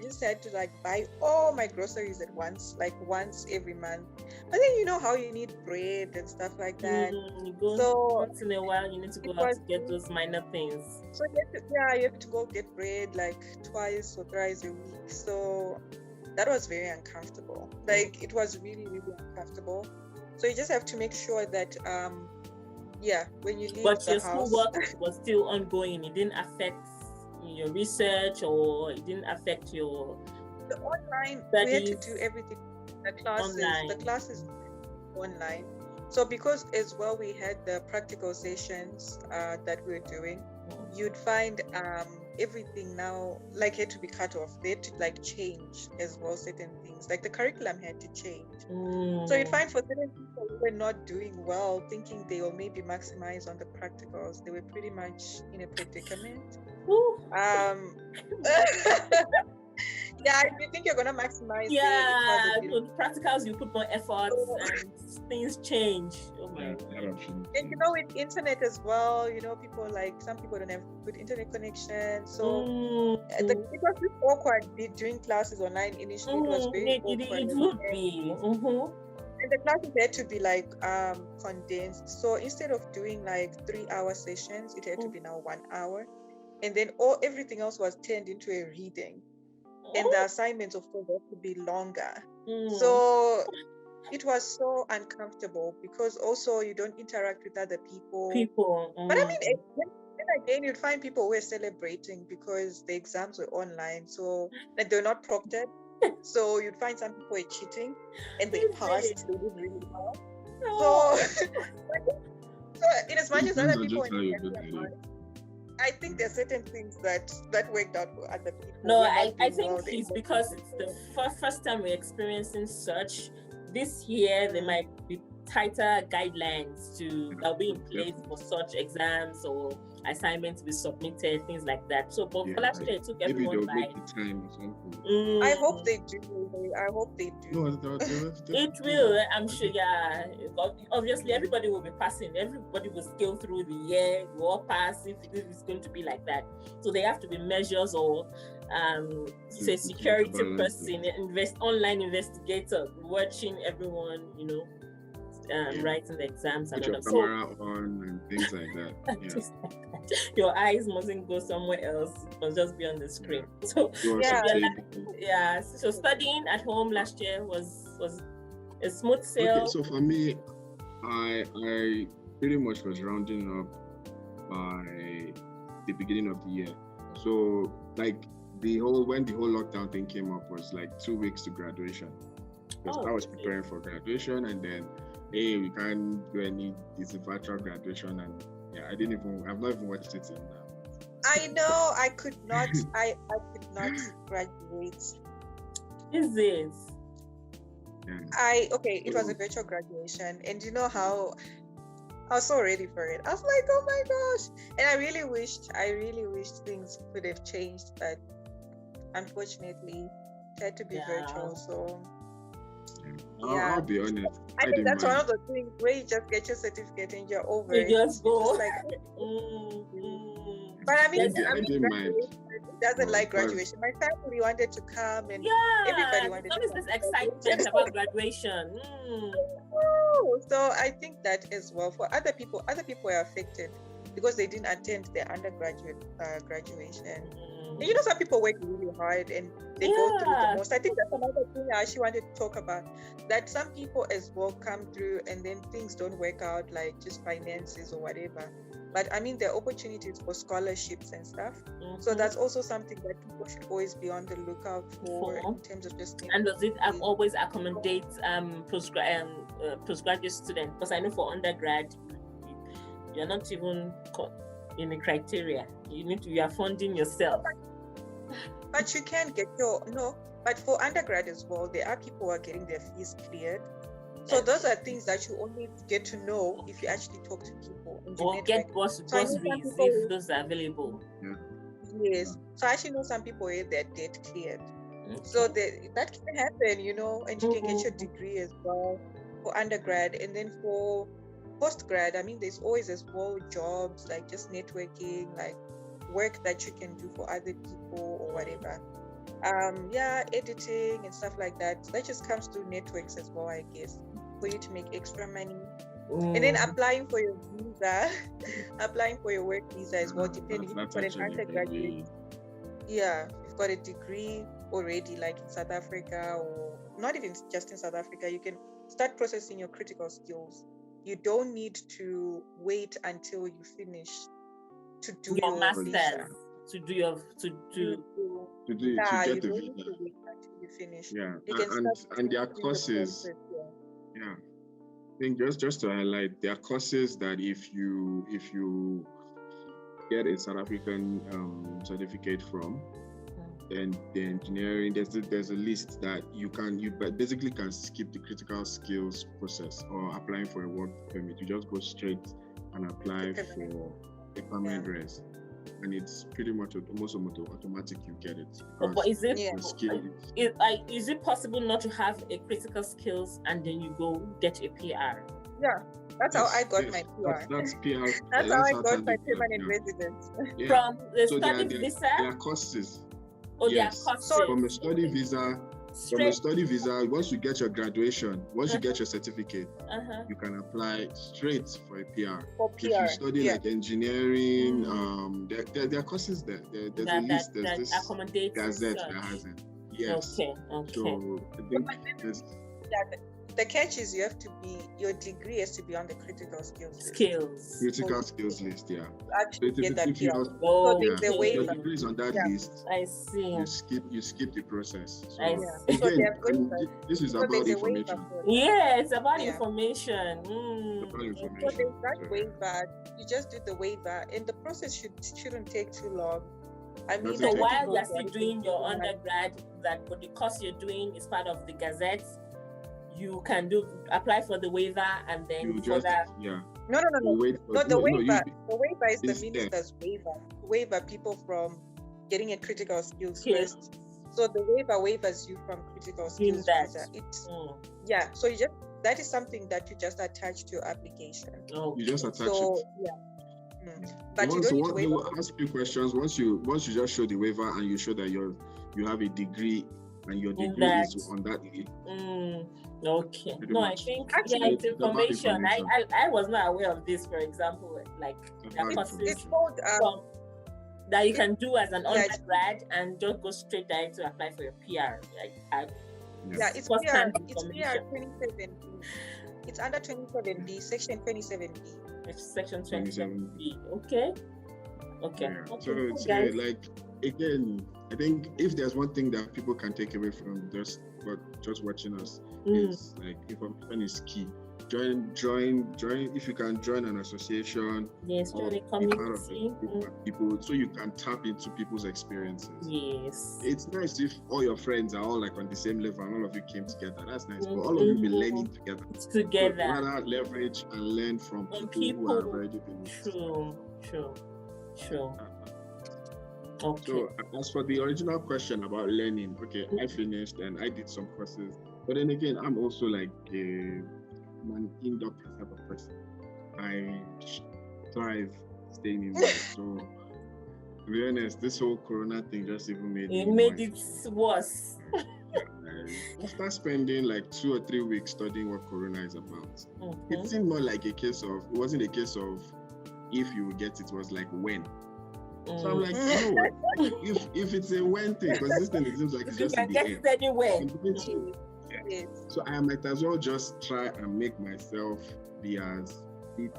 Speaker 3: just had to like buy all my groceries at once, like once every month. But then you know how you need bread and stuff like that.
Speaker 1: So once in a while you need to go out to get those minor things.
Speaker 3: So you have to go get bread like twice or thrice a week. So that was very uncomfortable. Like it was really, really uncomfortable. So you just have to make sure that, when you leave
Speaker 1: but
Speaker 3: the
Speaker 1: your
Speaker 3: house,
Speaker 1: schoolwork was still ongoing. It didn't affect your research, or it didn't affect your
Speaker 3: the online.
Speaker 1: studies.
Speaker 3: We had to do everything. The classes online. So because as well we had the practical sessions that we were doing, you'd find everything now like had to be cut off. They had to like change as well certain things. Like the curriculum had to change. So you'd find for certain people who were not doing well, thinking they will maybe maximize on the practicals, they were pretty much in a predicament. If you think you're gonna maximize,
Speaker 1: with practicals you put more effort and things change.
Speaker 3: And with internet as well, people like some people don't have good internet connection, so it was just awkward doing classes online initially. It was very awkward.
Speaker 1: It would be.
Speaker 3: And the classes had to be like condensed. So instead of doing like 3-hour sessions, it had to be now 1 hour, and then everything else was turned into a reading. And the assignments, of course, had to be longer. So it was so uncomfortable because also you don't interact with other people. But I mean, again, you'd find people who were celebrating because the exams were online, so like they're not proctored. So you'd find some people were cheating and they passed. They did really well. So in as much as other people, I think there's certain things that worked out for other people.
Speaker 1: No, I think it's because it's the first time we're experiencing such. This year there might be tighter guidelines that'll be in place for such exams or assignments to be submitted, things like that. So, but for last year it took everyone by.
Speaker 3: I hope they do.
Speaker 2: No,
Speaker 1: it will. I'm sure. Yeah. Obviously, everybody will be passing. Everybody will scale through the year. Will all pass if it's going to be like that. So there have to be measures or say security person, online investigator watching everyone. writing the exams and
Speaker 2: Put your
Speaker 1: all that.
Speaker 2: camera on and things like that. Yeah.
Speaker 1: Just like that. Your eyes mustn't go somewhere else. It must just be on the screen. So so studying at home last year was a smooth sail.
Speaker 2: Okay, so for me, I pretty much was rounding up by the beginning of the year. So like when the whole lockdown thing came up was like 2 weeks to graduation. Because I was preparing for graduation, and then we can't do it's a virtual graduation, and I've not even watched it in
Speaker 3: I know I could not I could not graduate.
Speaker 1: Is it?
Speaker 3: It was a virtual graduation, and you know how I was so ready for it. I was like, oh my gosh. And I really wished things could have changed, but unfortunately it had to be virtual. So
Speaker 2: I'll be honest.
Speaker 3: I think that's one of the things where you just get your certificate and you're over it.
Speaker 1: You just go.
Speaker 3: But I mean,
Speaker 2: it
Speaker 3: doesn't like graduation. My family wanted to come, and everybody wanted to come.
Speaker 1: There's always this excitement about graduation.
Speaker 3: So I think that as well for other people are affected because they didn't attend their undergraduate graduation. And you know, some people work really hard and they go through the most. I think that's another thing I actually wanted to talk about, that some people as well come through and then things don't work out, like just finances or whatever. But I mean, there are opportunities for scholarships and stuff. So that's also something that people should always be on the lookout for in terms of just.
Speaker 1: And does it always accommodate postgraduate students? Because I know for undergrad, you're not even in the criteria. You are funding yourself.
Speaker 3: But you can get but for undergrad as well, there are people who are getting their fees cleared. So those are things that you only get to know if you actually talk to people.
Speaker 1: Or get bursaries if those are available.
Speaker 3: Yes. So I actually know some people where they're debt cleared. So that can happen, you know, and you can get your degree as well for undergrad. And then for postgrad, I mean, there's always as well jobs, like just networking, like work that you can do for other people or whatever. Editing and stuff like that. That just comes through networks as well, I guess, for you to make extra money. And then applying for your visa, applying for your work visa as well, depending if you've got an undergraduate. Yeah, you've got a degree already, like in South Africa, or not even just in South Africa, you can start processing your critical skills. You don't need to wait until you finish to do your
Speaker 1: master's,
Speaker 3: visa.
Speaker 1: to
Speaker 2: get the visa.
Speaker 3: You finish.
Speaker 2: Yeah, and their courses. Yeah, I think just to highlight, there are courses that if you get a South African certificate from, then the engineering, there's a list that you basically can skip the critical skills process or applying for a work permit. You just go straight and apply for a permanent res. And it's pretty much almost automatic. You get it.
Speaker 1: But is it possible not to have a critical skills and then you go get a PR?
Speaker 3: Yeah, that's how I got my PR.
Speaker 2: That's PR.
Speaker 3: That's how I got my permanent residence.
Speaker 1: Yeah. From the study visa.
Speaker 2: There are courses.
Speaker 1: Yes. There are courses.
Speaker 2: From a study visa. From a study visa, once you get your graduation, once you get your certificate, you can apply straight for a PR. If you study like engineering, there are courses there. There's a list. There's this gazette that has it. Yes.
Speaker 1: Okay.
Speaker 2: So I think
Speaker 3: the catch is your degree has to be on the critical skills list.
Speaker 2: Critical skills list, yeah.
Speaker 3: Actually get that PR.
Speaker 1: So
Speaker 3: the waiver.
Speaker 2: Your degree is on that list.
Speaker 1: I see.
Speaker 2: You skip the process. So
Speaker 1: again,
Speaker 2: this is about information.
Speaker 1: Yeah, it's about information.
Speaker 3: So there's that waiver. You just do the waiver, and the process shouldn't take too long. I mean,
Speaker 1: so while you're still doing your undergrad, that what the course you're doing is part of the Gazette, you can apply for the waiver and then
Speaker 3: No. The waiver is the minister's waiver. Waiver people from getting a critical skills list. So the waiver waivers you from critical skills visa. So that is something that you just attach to your application.
Speaker 2: You just attach it.
Speaker 3: But you don't need to waiver.
Speaker 2: Ask you questions once you just show the waiver and you show that you have a degree and your degree is on that.
Speaker 1: Okay.
Speaker 2: pretty
Speaker 1: No, I
Speaker 2: much.
Speaker 1: think
Speaker 3: Actually,
Speaker 1: it's
Speaker 2: It's about
Speaker 1: information. I,
Speaker 2: information.
Speaker 1: I was not aware of this, for example, like
Speaker 2: It's
Speaker 1: there are
Speaker 2: about
Speaker 1: courses
Speaker 3: it's
Speaker 2: information.
Speaker 3: called
Speaker 1: from, that you
Speaker 3: it-
Speaker 1: can do as an
Speaker 3: yeah,
Speaker 1: undergrad and just go straight direct to apply for your PR. Like
Speaker 3: yeah, it's
Speaker 1: first-hand
Speaker 3: PR
Speaker 1: information.
Speaker 3: 27D. It's under 27D, section 27D.
Speaker 1: It's section
Speaker 2: 27.
Speaker 1: 27B. Okay. Okay.
Speaker 2: Yeah.
Speaker 1: Okay.
Speaker 2: So
Speaker 1: Cool,
Speaker 2: it's
Speaker 1: guys.
Speaker 2: like, again, I think if there's one thing that people can take away from just watching us is like information is key. Join. If you can join an association,
Speaker 1: Yes,
Speaker 2: or
Speaker 1: join a
Speaker 2: be part of a
Speaker 1: community.
Speaker 2: group of people, so you can tap into people's experiences.
Speaker 1: Yes.
Speaker 2: It's nice if all your friends are all like on the same level and all of you came together. That's nice. But all of you be learning together.
Speaker 1: It's
Speaker 2: So
Speaker 1: together.
Speaker 2: rather leverage and learn from
Speaker 1: And
Speaker 2: people who have
Speaker 1: people.
Speaker 2: already been.
Speaker 1: True. Okay.
Speaker 2: So as for the original question about learning, okay, I finished and I did some courses. But then again, I'm also like an indoor type of person. I thrive staying indoors. So to be honest, this whole Corona thing just even made
Speaker 1: It
Speaker 2: me
Speaker 1: made
Speaker 2: more
Speaker 1: it worse.
Speaker 2: After spending like 2 or 3 weeks studying what Corona is about, it
Speaker 1: Mhm.
Speaker 2: seemed more like it wasn't a case of if you will get it, was like when. So I'm like, you know what? If it's a when thing, because this thing, it seems like it's
Speaker 1: You
Speaker 2: just
Speaker 1: can
Speaker 2: in the
Speaker 1: get
Speaker 2: air.
Speaker 1: it anywhere.
Speaker 3: Yes.
Speaker 2: So I might as well just try and make myself be as fit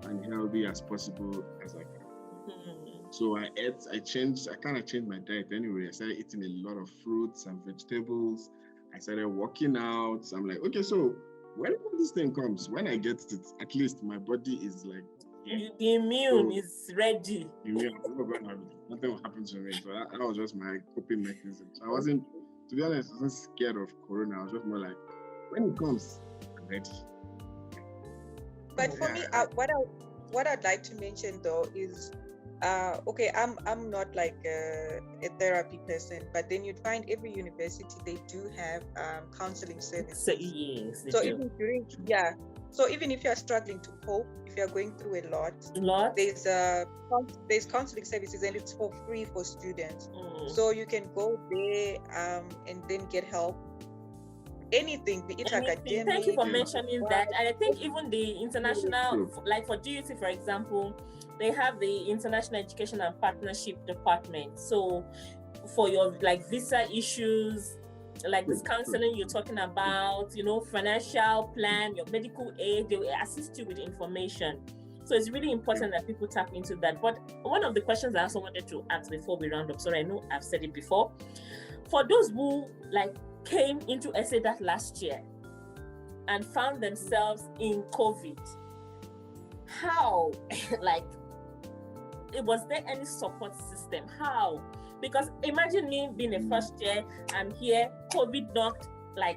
Speaker 2: and healthy as possible as I can. So I kind of changed my diet anyway. I started eating a lot of fruits and vegetables. I started working out. So I'm like, okay, so when this thing comes, when I get it, at least my body is like,
Speaker 1: The immune is ready.
Speaker 2: Nothing will happen to me. So that was just my coping mechanism. So I wasn't, to be honest, I wasn't scared of Corona. I was just more like, when it comes, I'm ready.
Speaker 3: But for me, what I'd like to mention though is, okay, I'm not like a therapy person, but then you'd find every university they do have counseling services.
Speaker 1: So, yes,
Speaker 3: So even if you're struggling to cope, if you're going through a lot, there's counseling services, and it's for free for students. So you can go there and then get help. Anything, be it academic.
Speaker 1: Thank you for mentioning that. And I think even the international, like for DUT, for example, they have the International Education and Partnership Department. So for your like visa issues, like this counseling you're talking about, financial plan, your medical aid, they will assist you with information. So it's really important that people tap into that. But one of the questions I also wanted to ask before we round up, sorry, I know I've said it before. For those who came into SA that last year and found themselves in COVID, how, was there any support system? How? Because imagine me being a first year, I'm here, COVID knocked, I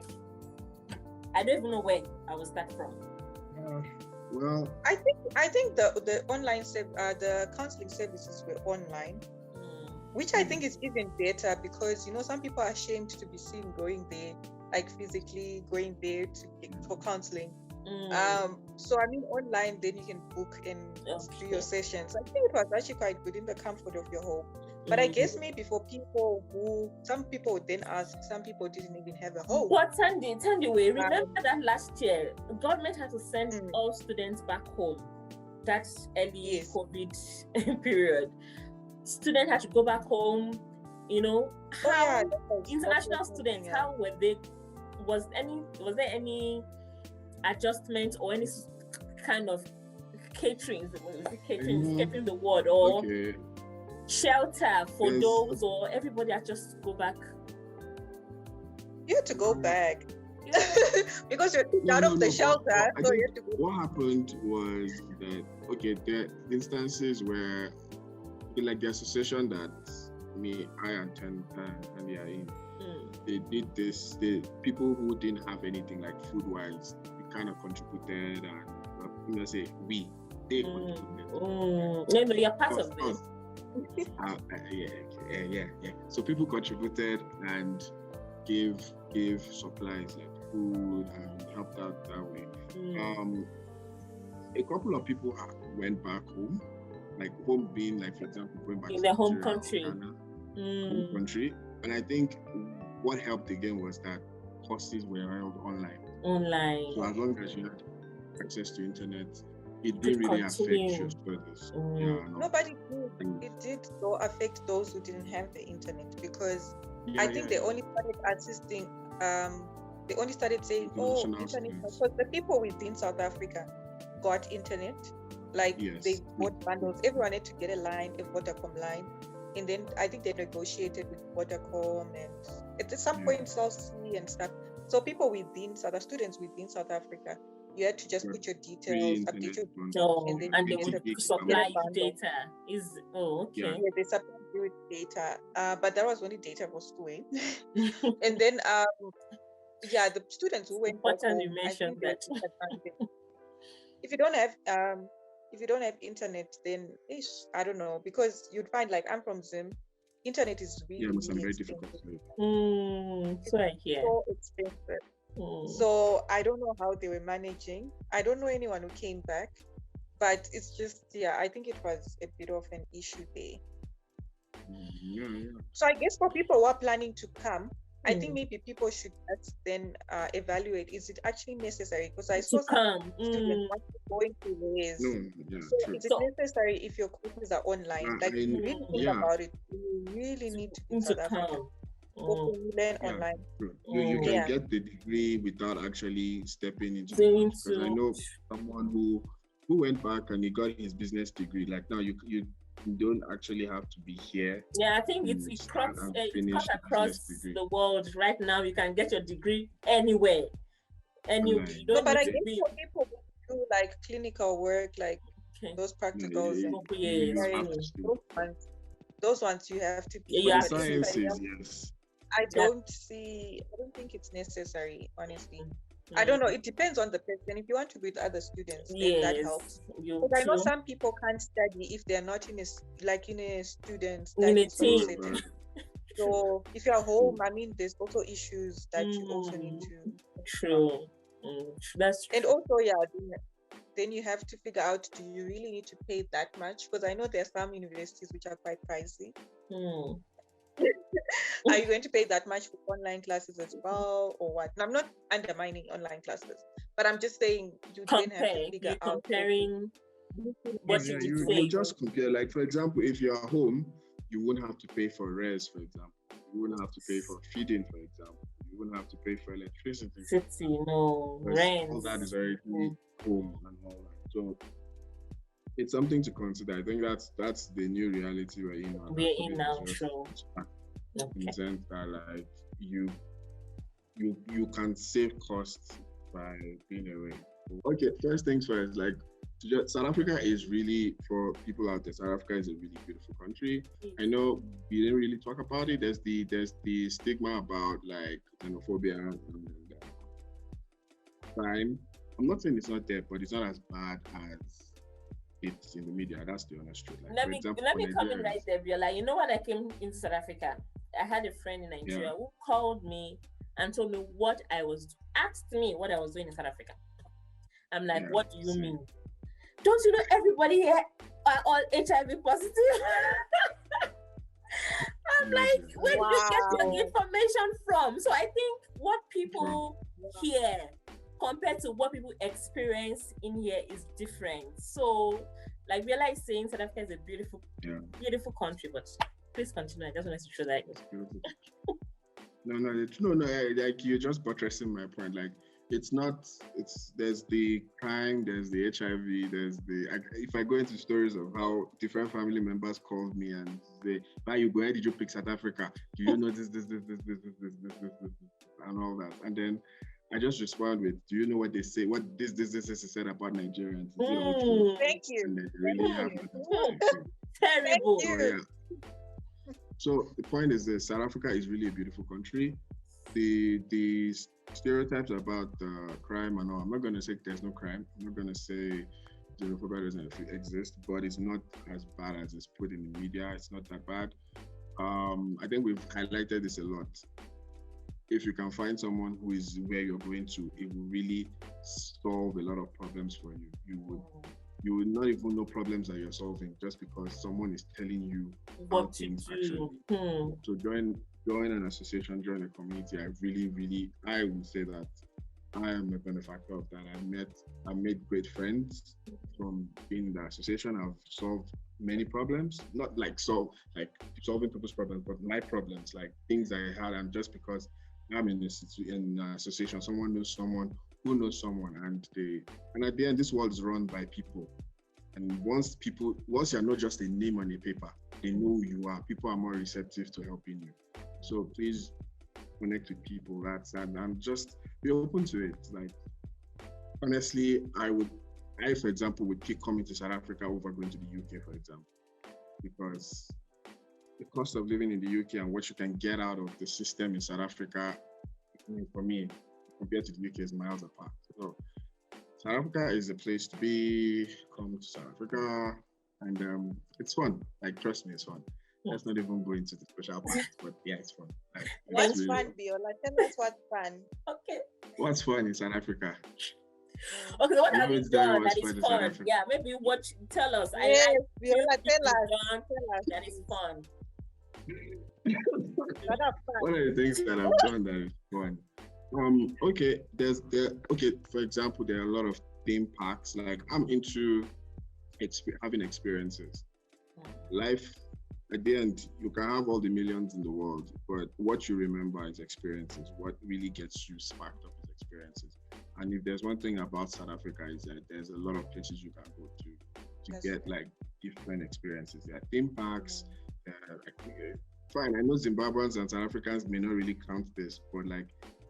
Speaker 1: don't even know where I will start from.
Speaker 2: Well,
Speaker 3: I think the online the counseling services were online, which I think is even better because some people are ashamed to be seen going there, physically going there for counseling. So I mean, online, then you can book and do your sessions. I think it was actually quite good in the comfort of your home. But I guess maybe for people some people would then ask, some people didn't even have a home.
Speaker 1: But Tandy, remember that last year, government had to send all students back home. That's early COVID period. Students had to go back home, how international students, how were they, was there any adjustment or any kind of catering the word or shelter for those, or everybody had just to go back?
Speaker 3: You had to go back because you're kicked out of the shelter. So you have to go.
Speaker 2: What happened was that there are instances where like the association that I and Tanya are in, they did this. The people who didn't have anything like food-wise, we kind of contributed, and they contributed.
Speaker 1: No, you're part of this.
Speaker 2: Yeah. So people contributed and gave supplies like food and helped out that way. A couple of people went back home. Like home being for example, going back
Speaker 1: in
Speaker 2: to
Speaker 1: their home
Speaker 2: Nigeria
Speaker 1: country.
Speaker 2: Home country. And I think what helped again was that courses were held online.
Speaker 1: Online.
Speaker 2: So as long as you had access to internet, it
Speaker 1: Could
Speaker 2: didn't really affect
Speaker 1: continue.
Speaker 2: your studies.
Speaker 1: Mm.
Speaker 2: Yeah, no.
Speaker 3: Nobody did. It did though affect those who didn't have the internet, because
Speaker 2: Yeah,
Speaker 3: I think they only started assisting. They only started saying, "Oh,
Speaker 2: International
Speaker 3: internet."
Speaker 2: students.
Speaker 3: Because the people within South Africa got internet, like
Speaker 2: Yes.
Speaker 3: they bought bundles. Everyone had to get a line, a Vodacom line, and then I think they negotiated with Vodacom, and at some point South Sea and stuff. So people within students within South Africa, you had to just
Speaker 2: Got
Speaker 3: put your
Speaker 2: free
Speaker 3: details,
Speaker 2: internet
Speaker 3: update your
Speaker 2: bundles.
Speaker 1: So,
Speaker 3: and then
Speaker 1: and
Speaker 3: you
Speaker 1: they
Speaker 3: get
Speaker 1: would
Speaker 2: Basic
Speaker 1: supply you
Speaker 3: bundle.
Speaker 1: data. Okay.
Speaker 3: Yeah, they supply you with data, but that was only data for school. And then the students who went back
Speaker 1: Important you
Speaker 3: home, I
Speaker 1: mentioned
Speaker 3: think they were
Speaker 1: that.
Speaker 3: disadvantaged. If you don't have internet, then I don't know, because you'd find, like, I'm from Zim, internet is really,
Speaker 2: Yeah, must
Speaker 3: really
Speaker 2: very
Speaker 3: expensive.
Speaker 2: difficult.
Speaker 1: So I hear.
Speaker 3: So expensive. So I don't know how they were managing. I don't know anyone who came back, but it's just, I think it was a bit of an issue there. So I guess for people who are planning to come, I think maybe people should then evaluate, is it actually necessary? Because I saw some students going to raise. So is it necessary if your courses are online? Like, you really think about it. You really need to be in South Africa. So you learn online.
Speaker 2: You can get the degree without actually stepping into the country. Because I know someone who went back and he got his business degree. Like, now you don't actually have to be here.
Speaker 1: Yeah, I think it's cut across the world. Right now, you can get your degree anywhere. Anywhere.
Speaker 3: No, but I guess for people who do like clinical work, like those practicals, those ones you have to be.
Speaker 2: For the sciences, yes.
Speaker 3: I don't think it's necessary, honestly. I don't know. It depends on the person. If you want to be with other students, then that helps. But I know some people can't study if they're not in a student study setting. So if you're home, I mean, there's also issues that you also need to.
Speaker 1: True. That's true.
Speaker 3: And also, then you have to figure out, do you really need to pay that much? Because I know there are some universities which are quite pricey. Are you going to pay that much for online classes as well, or what? And I'm not undermining online classes, but I'm just saying you then have to figure out.
Speaker 1: Comparing what
Speaker 2: you just compare. Like, for example, if you're at home, you wouldn't have to pay for res, for example. You wouldn't have to pay for feeding, for example. You wouldn't have to pay for electricity.
Speaker 1: Rent.
Speaker 2: All that is already home and all that. So it's something to consider. I think that's the new reality we're in now.
Speaker 1: We're in now, true.
Speaker 2: In the sense that, like, you can save costs by being away. Okay, first things first, like, South Africa is really, for people out there, South Africa is a really beautiful country. I know we didn't really talk about it. There's the stigma about, like, xenophobia and crime. I'm not saying it's not there, but it's not as bad as it's in the media. That's the honest truth. Like,
Speaker 1: let me come in right there. Like, you know, when I came into South Africa, I had a friend in Nigeria who called me and told me asked me what I was doing in South Africa. I'm like, what do you mean? Don't you know everybody here are all HIV positive? I'm like, where did you get your information from? So I think what people hear compared to what people experience in here is different. So, like, we are like saying South Africa is a beautiful, beautiful country, but please continue. I just wanted to show that.
Speaker 2: No, like, you're just buttressing my point. Like, there's the crime, there's the HIV, if I go into stories of how different family members called me and say, where did you pick South Africa? Do you know this, and all that? And then I just respond with, do you know what they say? What this said about Nigerians?
Speaker 3: Thank you.
Speaker 2: And they really have
Speaker 1: terrible.
Speaker 2: So the point is this: South Africa is really a beautiful country. The stereotypes about crime and all, I'm not going to say there's no crime. I'm not going to say xenophobia doesn't exist, but it's not as bad as it's put in the media. It's not that bad. I think we've highlighted this a lot. If you can find someone who is where you're going to, it will really solve a lot of problems for you. You would not even know problems that you're solving just because someone is telling you
Speaker 1: what to do.
Speaker 2: So join an association, join a community. I would say that I am a benefactor of that. I made great friends from being in the association. I've solved many problems, not like solving people's problems, but my problems, like things I had, and just because I'm in in an association, someone knows someone who knows someone, and at the end, this world is run by people. And once you're not just a name on a paper, they know who you are. People are more receptive to helping you. So please connect with people. And just be open to it. Like honestly, for example, would pick coming to South Africa over going to the UK, for example, because the cost of living in the UK and what you can get out of the system in South Africa, for me, compared to the UK, is miles apart. So South Africa is a place to be. Come to South Africa, and it's fun. Like trust me, it's fun. Let's not even go into the special parts, but yeah, it's fun. Like,
Speaker 3: what's fun, Biola? Tell us what's fun.
Speaker 1: Okay.
Speaker 2: What's fun in South Africa?
Speaker 1: Okay, so what have you done that is fun? Yeah, maybe tell us.
Speaker 3: Yes,
Speaker 1: Viola,
Speaker 3: tell us.
Speaker 1: That is fun.
Speaker 2: One of the things that I've done that is fun. For example, there are a lot of theme parks. Like I'm into having experiences. Life, at the end, you can have all the millions in the world, but what you remember is experiences. What really gets you sparked up is experiences. And if there's one thing about South Africa is that there's a lot of places you can go to get like different experiences. There are theme parks. Fine, I know Zimbabweans and South Africans may not really count this, but like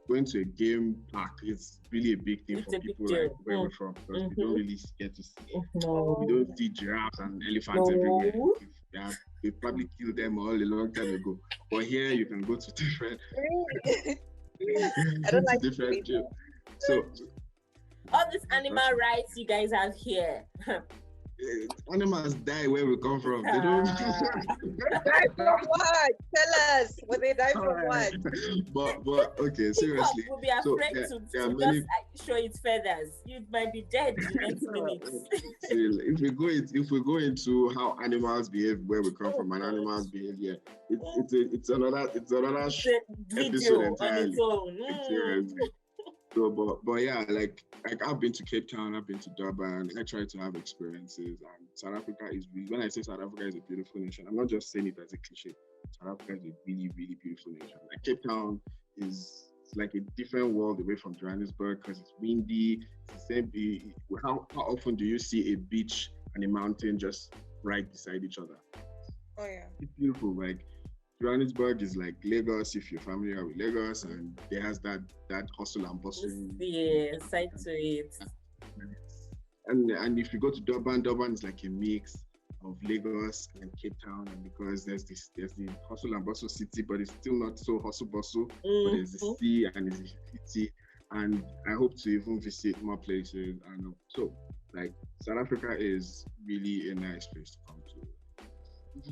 Speaker 2: going to a game park is really a big thing for people like where we're from, because we don't really get to see. We don't see giraffes and elephants everywhere. They probably killed them all a long time ago. But here you can go to different.
Speaker 3: I don't like
Speaker 2: different. So
Speaker 1: all these animal rights you guys have here.
Speaker 2: Animals die where we come from. They don't
Speaker 3: die from what? Tell us. Will they die from what?
Speaker 2: But okay, seriously.
Speaker 1: Will be afraid to just show its feathers. You might be dead in the next minute.
Speaker 2: If we go into how animals behave where we come from and animals behave here, it's another episode entirely.
Speaker 1: On its own.
Speaker 2: So, but yeah, like I've been to Cape Town, I've been to Durban. I try to have experiences, and South Africa is really, when I say South Africa is a beautiful nation, I'm not just saying it as a cliche. South Africa is a really, really beautiful nation. Like Cape Town is like a different world away from Johannesburg because it's windy. It's the same. How often do you see a beach and a mountain just right beside each other?
Speaker 3: Oh yeah,
Speaker 2: it's beautiful. Like Johannesburg is like Lagos, if you're familiar with Lagos, and there has that hustle and bustle.
Speaker 1: Yeah, side to it.
Speaker 2: And if you go to Durban is like a mix of Lagos and Cape Town, and because there's the hustle and bustle city, but it's still not so hustle bustle. But there's the sea and it's a city, and I hope to even visit more places. And so, like South Africa is really a nice place to come to.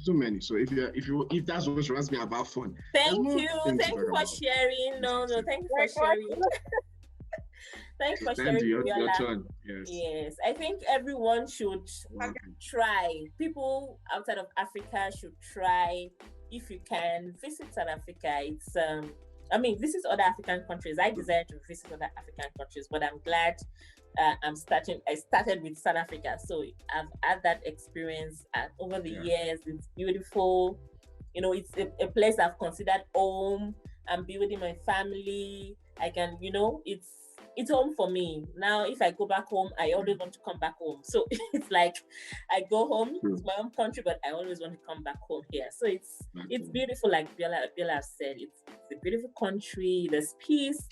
Speaker 2: So many. So if that's what reminds me about fun.
Speaker 1: Thank you for sharing. No, thank you for sharing. Thanks for sharing.
Speaker 2: Your turn.
Speaker 1: Yes. I think everyone should try. People outside of Africa should try. If you can visit South Africa, it's visit other African countries. I desire to visit other African countries, but I'm glad I started with South Africa, so I've had that experience over the years. It's beautiful. It's a place I've considered home. I'm building my family. I can, it's home for me. Now, if I go back home, I always want to come back home. So it's like I go home to my home country, but I always want to come back home here. So it's beautiful, like Biola said. It's a beautiful country. There's peace.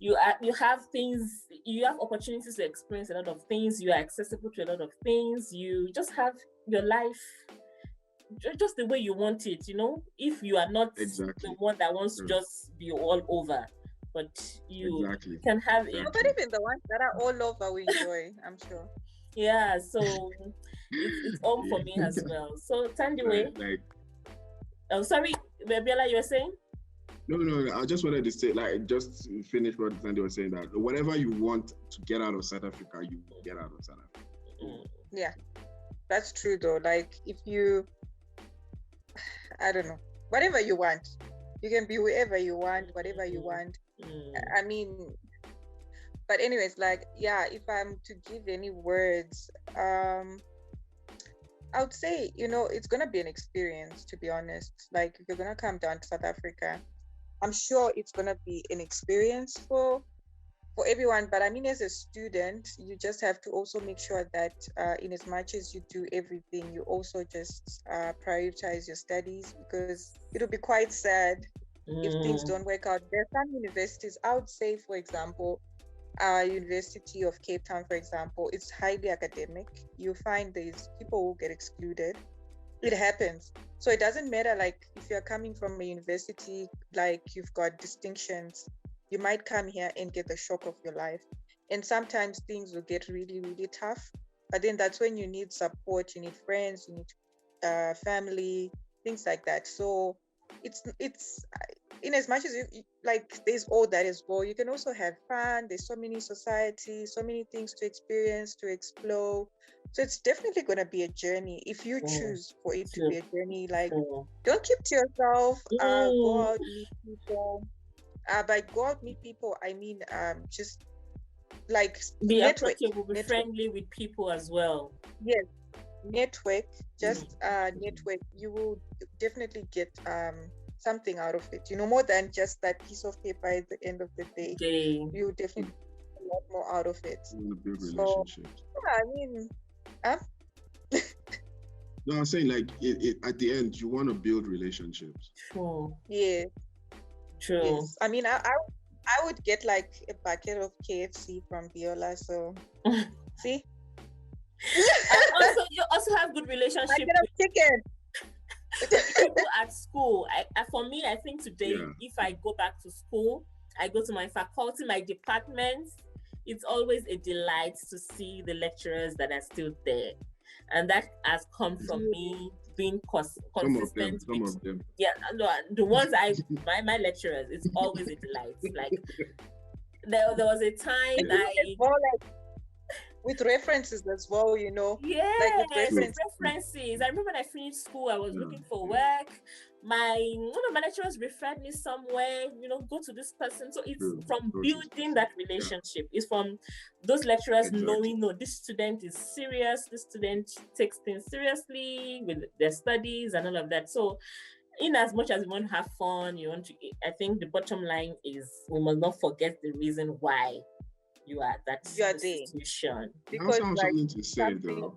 Speaker 1: You have things. You have opportunities to experience a lot of things. You are accessible to a lot of things. You just have your life just the way you want it. If you are not the one that wants to just be all over. But you can have it.
Speaker 3: But even the ones that are all over, we enjoy, I'm sure.
Speaker 1: Yeah, so it's home for me as well. So, Tandiwe. Sorry, Biola, you were saying?
Speaker 2: No. I just wanted to say, just finish what Tandy was saying, that whatever you want to get out of South Africa, you will get out of South Africa.
Speaker 3: Yeah, that's true though. Like, if you, I don't know, whatever you want, you can be wherever you want, whatever you want. I mean, but anyways, like, yeah, if I'm to give any words, I would say, it's gonna be an experience, to be honest. Like, if you're gonna come down to South Africa, I'm sure it's gonna be an experience for everyone. But I mean, as a student, you just have to also make sure that in as much as you do everything, you also just prioritize your studies, because it'll be quite sad if things don't work out. There are some universities, I would say, for example, University of Cape Town, for example, it's highly academic. You find there's people who get excluded. It happens. So it doesn't matter, like, if you're coming from a university, like, you've got distinctions, you might come here and get the shock of your life. And sometimes things will get really, really tough. But then that's when you need support, you need friends, you need family, things like that. So it's in as much as you like, there's all that as well. You can also have fun. There's so many societies, so many things to experience, to explore. So it's definitely going to be a journey if you choose for it to be a journey. Like, don't keep to yourself. Go out, meet people. By go out, meet people, I mean, just like
Speaker 1: be
Speaker 3: network,
Speaker 1: approachable, be friendly with people as well.
Speaker 3: Yes, network. Just network. You will definitely get something out of it. More than just that piece of paper at the end of the day. You definitely get a lot more out of it.
Speaker 2: Build relationships.
Speaker 3: Yeah, I mean,
Speaker 2: no, I'm saying, like, at the end, you want to build relationships.
Speaker 1: True.
Speaker 3: Yeah.
Speaker 1: True.
Speaker 3: Yes. I mean, I would get like a bucket of KFC from Biola. So, see.
Speaker 1: Also, you also have good relationship
Speaker 3: with chicken.
Speaker 1: people at school. For me, I think today, if I go back to school, I go to my faculty, my departments. It's always a delight to see the lecturers that are still there, and that has come from me being consistent.
Speaker 2: Some of them.
Speaker 1: Yeah, no, the ones my lecturers, it's always a delight. Like, there was a time
Speaker 3: with references as well,
Speaker 1: Yeah,
Speaker 3: like with
Speaker 1: references. I remember when I finished school, I was looking for work. One of my lecturers referred me somewhere, go to this person. So it's from building that relationship. It's from those lecturers knowing, no, this student is serious, this student takes things seriously with their studies and all of that. So in as much as we want to have fun, I think the bottom line is we must not forget the reason why you are that institution.
Speaker 2: Because I have something to say though.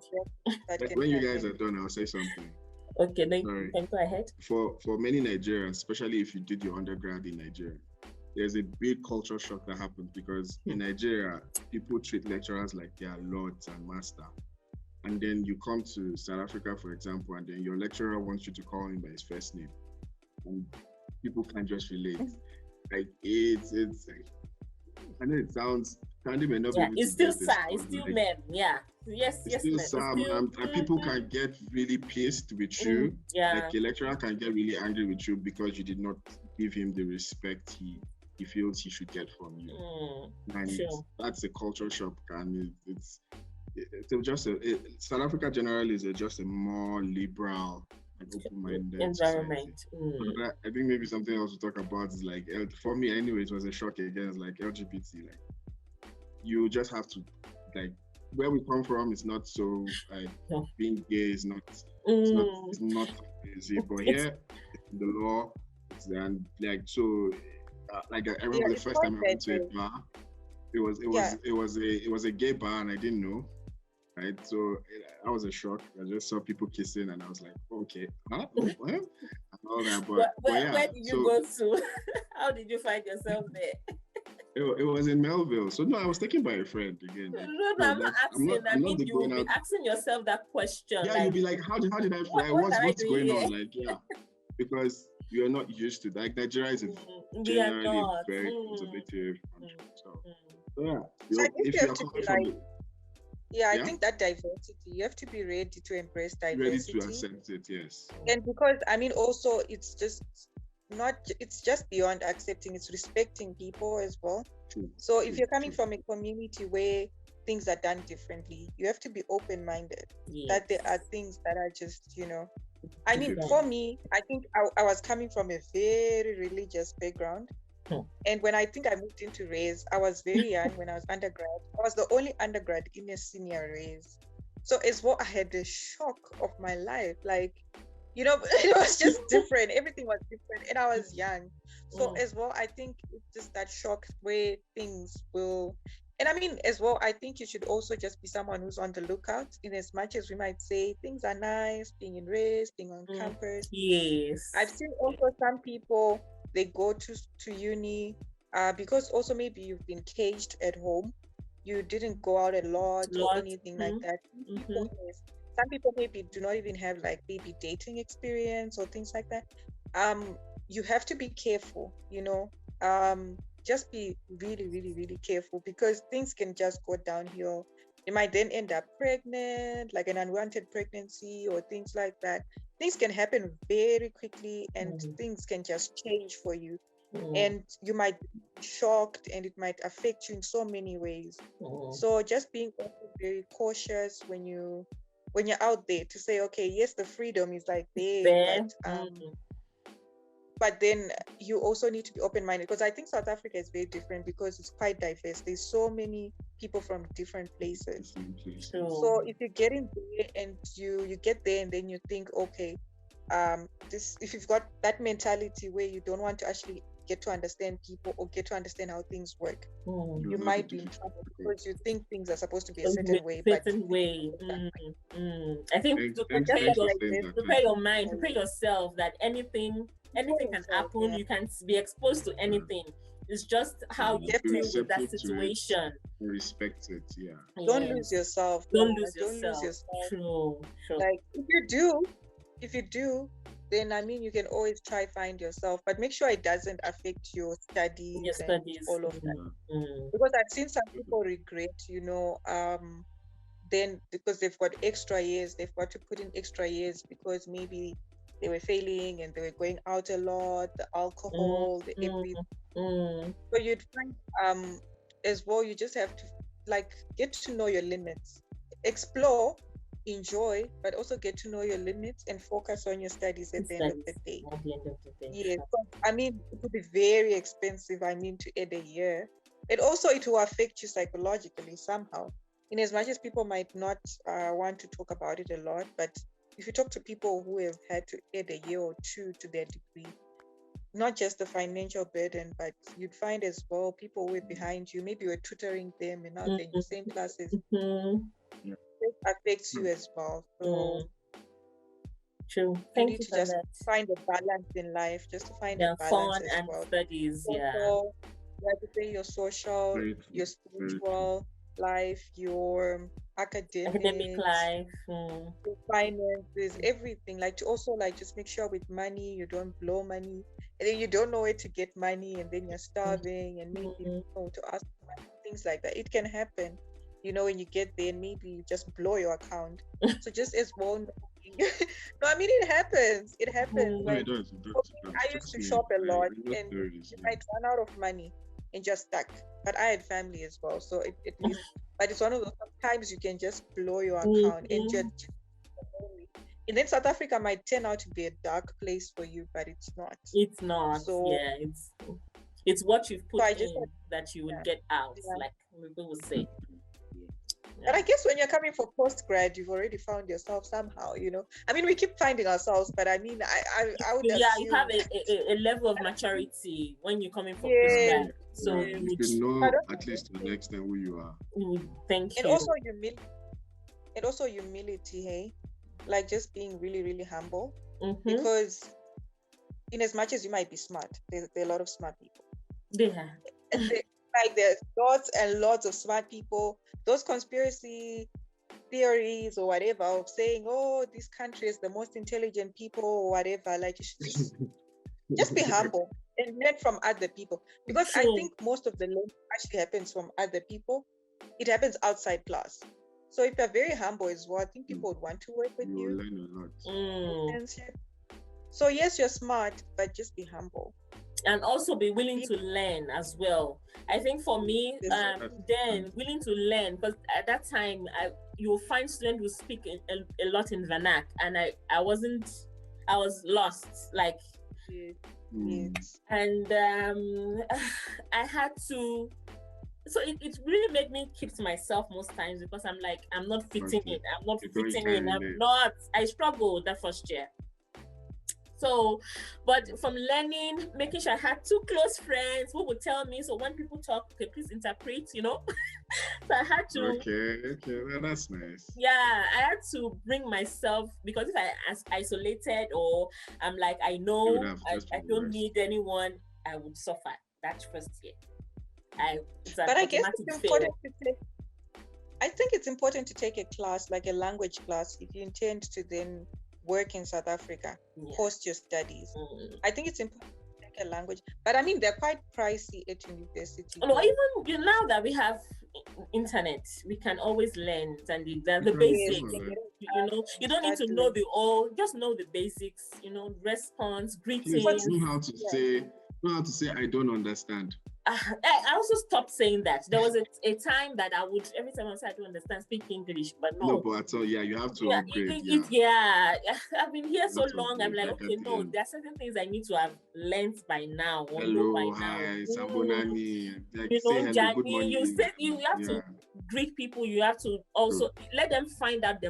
Speaker 2: Like, when you guys are done, I'll say something.
Speaker 1: Okay, then you can go ahead.
Speaker 2: For many Nigerians, especially if you did your undergrad in Nigeria, there's a big culture shock that happens because in Nigeria, people treat lecturers like they are lords and master. And then you come to South Africa, for example, and then your lecturer wants you to call him by his first name. And people can't just relate. Like, it's I know it sounds
Speaker 1: it's still sad. It's still men. Yeah. Yes.
Speaker 2: It's still sad, and people can get really pissed with you. Like, a lecturer can get really angry with you because you did not give him the respect he feels he should get from you. And that's a culture shock, and it's just South Africa generally is just a more liberal and open-minded
Speaker 1: environment.
Speaker 2: I think maybe something else to talk about is, like, for me anyway, it was a shock again. It's like LGBT, like, you just have to, like, where we come from, it's not so, like, being gay is not easy, but here in the law, and like, so like, I remember the first time I went to a bar, it was a gay bar, and I didn't know, right? So I was a shock. I just saw people kissing, and I was like, okay, what? And all that. But
Speaker 1: where did you go to? How did you find yourself there?
Speaker 2: It was in Melville. So no, I was taken by a friend again.
Speaker 1: No, I'm not asking. I mean, you'll be asking yourself that question.
Speaker 2: Yeah, like, you'll be like, how did I fly? What's going on? Like, because you're not used to that. Like, Nigeria is a generally very conservative country. So if you're coming from
Speaker 3: I think that diversity, you have to be ready to embrace diversity.
Speaker 2: Ready to accept it, yes.
Speaker 3: And because, I mean, also, it's just beyond accepting, it's respecting people as well. So if you're coming from a community where things are done differently, you have to be open-minded. That there are things that are just, I mean, for me, I think I was coming from a very religious background. And when I think I moved into race, I was very young when I was undergrad. I was the only undergrad in a senior race. So as well, I had the shock of my life. Like, it was just different. Everything was different. And I was young. So as well, I think it's just that shock where things will. And I mean, as well, I think you should also just be someone who's on the lookout, in as much as we might say things are nice, being in race, being on campus.
Speaker 1: Yes.
Speaker 3: I've seen also some people, they go to uni because also maybe you've been caged at home. You didn't go out a lot or anything like that. Some people maybe do not even have like maybe dating experience or things like that. You have to be careful, just be really, really, really careful, because things can just go downhill. You might then end up pregnant, like an unwanted pregnancy or things like that. Things can happen very quickly, and things can just change for you. And you might be shocked, and it might affect you in so many ways. So just being also very cautious when you're out there, to say, okay, yes, the freedom is like there. But then you also need to be open-minded, because I think South Africa is very different because it's quite diverse. There's so many people from different places. So if you get in there and you get there and then you think, okay, if you've got that mentality where you don't want to actually get to understand people or get to understand how things work, you might be in trouble, because you think things are supposed to be a certain way.
Speaker 1: I think to prepare your mind, prepare yourself that anything can happen. You can be exposed to anything. It's just how you deal with that situation.
Speaker 2: Respect it,
Speaker 3: Don't lose yourself.
Speaker 1: Don't lose yourself. True.
Speaker 3: Like if you do, then I mean, you can always try find yourself, but make sure it doesn't affect your studies. And all of that. Because I've seen some people regret, then because they've got extra years, they've got to put in extra years because maybe they were failing and they were going out a lot, the alcohol, the everything. So you'd find as well, you just have to like get to know your limits, explore, enjoy, but also get to know your limits and focus on your studies at the end of the day. Yes, I mean, it would be very expensive, I mean, to add a year. And also it will affect you psychologically somehow, in as much as people might not want to talk about it a lot. But if you talk to people who have had to add a year or two to their degree, not just the financial burden, but you'd find as well people who are behind you, maybe you're tutoring them and now they're in the same classes. It affects you as well. So
Speaker 1: true.
Speaker 3: You need to just find a balance in life, just to find a balance
Speaker 1: fun
Speaker 3: as
Speaker 1: and
Speaker 3: well.
Speaker 1: studies,
Speaker 3: You have to say your social, your spiritual life, your academic
Speaker 1: life,
Speaker 3: your finances, everything. Like to also like just make sure with money you don't blow money, and then you don't know where to get money, and then you're starving, and maybe to ask for money, things like that. It can happen, when you get there, and maybe you just blow your account. So just as well. No, I mean it happens. It happens. Like, I used to shop a lot, and you might run out of money and just stuck. But I had family as well, so at least. But it's one of those, sometimes you can just blow your account and just. And then South Africa might turn out to be a dark place for you, but it's not.
Speaker 1: It's not. So it's what you've put in that you would get out, like people would say.
Speaker 3: And I guess when you're coming for postgrad, you've already found yourself somehow, I mean, we keep finding ourselves, but I mean, I would assume,
Speaker 1: you have a level of maturity when you're coming for postgrad. So
Speaker 2: you know at least to the extent who you are.
Speaker 1: Thank you.
Speaker 3: And also humility, hey? Like just being really, really humble. Because in as much as you might be smart, there are a lot of smart people. Like there's lots and lots of smart people. Those conspiracy theories or whatever of saying, oh, this country is the most intelligent people or whatever, like you should just be humble and learn from other people. Because I think most of the learning actually happens from other people. It happens outside class. So if you're very humble as well, I think people would want to work with you.
Speaker 2: You'll learn a lot.
Speaker 3: So yes, you're smart, but just be humble.
Speaker 1: And also be willing to learn as well. I think for me, then willing to learn, because at that time, you'll find students who speak a lot in Vernac, and I was lost. Like
Speaker 3: Yes.
Speaker 1: And I had to. So it really made me keep to myself most times because I'm like, I'm not fitting in. I'm not fitting in. I'm not. I struggled that first year. So, but from learning, making sure I had two close friends who would tell me. So when people talk, okay, please interpret, So I had to.
Speaker 2: Okay, well, that's nice.
Speaker 1: Yeah, I had to bring myself because if I as isolated or I'm like, I know I don't need anyone, I would suffer that first year.
Speaker 3: But I guess it's important to take. I think it's important to take a class, like a language class, if you intend to then work in South Africa post your studies. I think it's important to take a language, but I mean they're quite pricey at university.
Speaker 1: No, even now that we have internet, we can always learn and the basics. You don't need to know just know the basics. Response, greetings.
Speaker 2: Know how to say I don't understand.
Speaker 1: I also stopped saying that. There was a time that I would, every time I said I don't understand, speak English, but no.
Speaker 2: No, but at all, you have to upgrade.
Speaker 1: I've been here so long. I'm like, okay, no, there are certain things I need to have learned by now.
Speaker 2: Hello, hi, Sambonani.
Speaker 1: Jani, you have to greet people. You have to also let them find out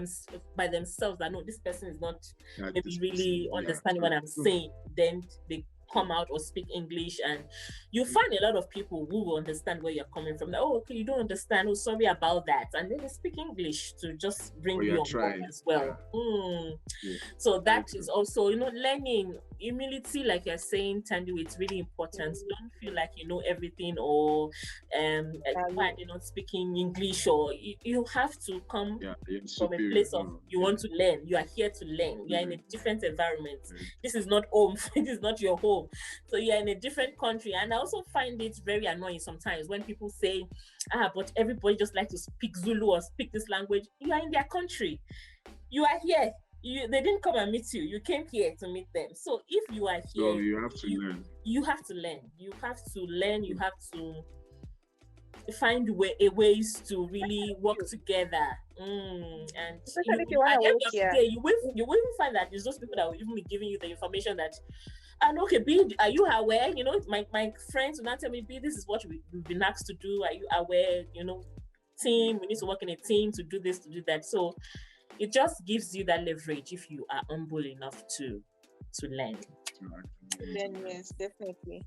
Speaker 1: by themselves that no, this person is not maybe really understanding what I'm saying. Then they come out or speak English, and you find a lot of people who will understand where you're coming from. Like, oh, okay, you don't understand. Oh, sorry about that. And then they speak English to just bring you on board as well. So that is also, learning humility, like you're saying, Tandu, it's really important. Don't feel like you know everything or why you're not speaking English, or you have to come from a place of you want to learn. You are here to learn. You're in a different environment. This is not home. This is not your home. So you're in a different country. And I also find it very annoying sometimes when people say, but everybody just like to speak Zulu or speak this language. You are in their country. You are here. They didn't come and meet you. You came here to meet them. So if you are here,
Speaker 2: you have to learn.
Speaker 1: You have to learn. You have to learn. You have to find ways to really work together. And at the end of the day, you will find that it's those people that will even be giving you the information that, and okay, B, are you aware? My friends will not tell me, B, this is what we've been asked to do. Are you aware? Team, we need to work in a team to do this, to do that. So it just gives you that leverage if you are humble enough to learn.
Speaker 3: Then yes, definitely.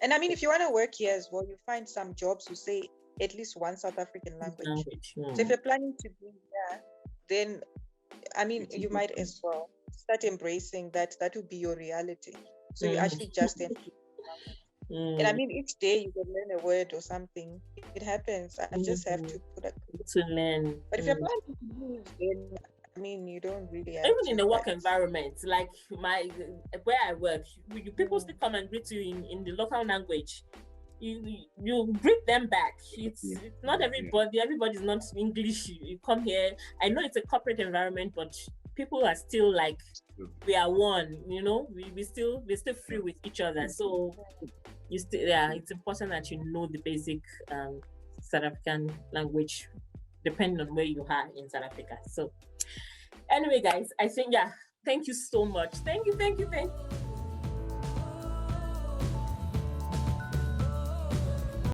Speaker 3: And I mean, if you want to work here as well, you find some jobs who say at least one South African language. So if you're planning to be here, then I mean, you might as well start embracing that. That will be your reality. So you actually just and I mean, each day you can learn a word or something. It happens. I just have to put
Speaker 1: to learn.
Speaker 3: But if you're planning to move, then I mean, you don't really have
Speaker 1: even in the work environment, like where I work, people still come and greet you in the local language. You greet them back. It's not everybody. Everybody's not English. You come here. I know it's a corporate environment, but people are still like we are one. We still free with each other. So it's important that you know the basic South African language, depending on where you are in South Africa. So anyway, guys, I think thank you so much. Thank you.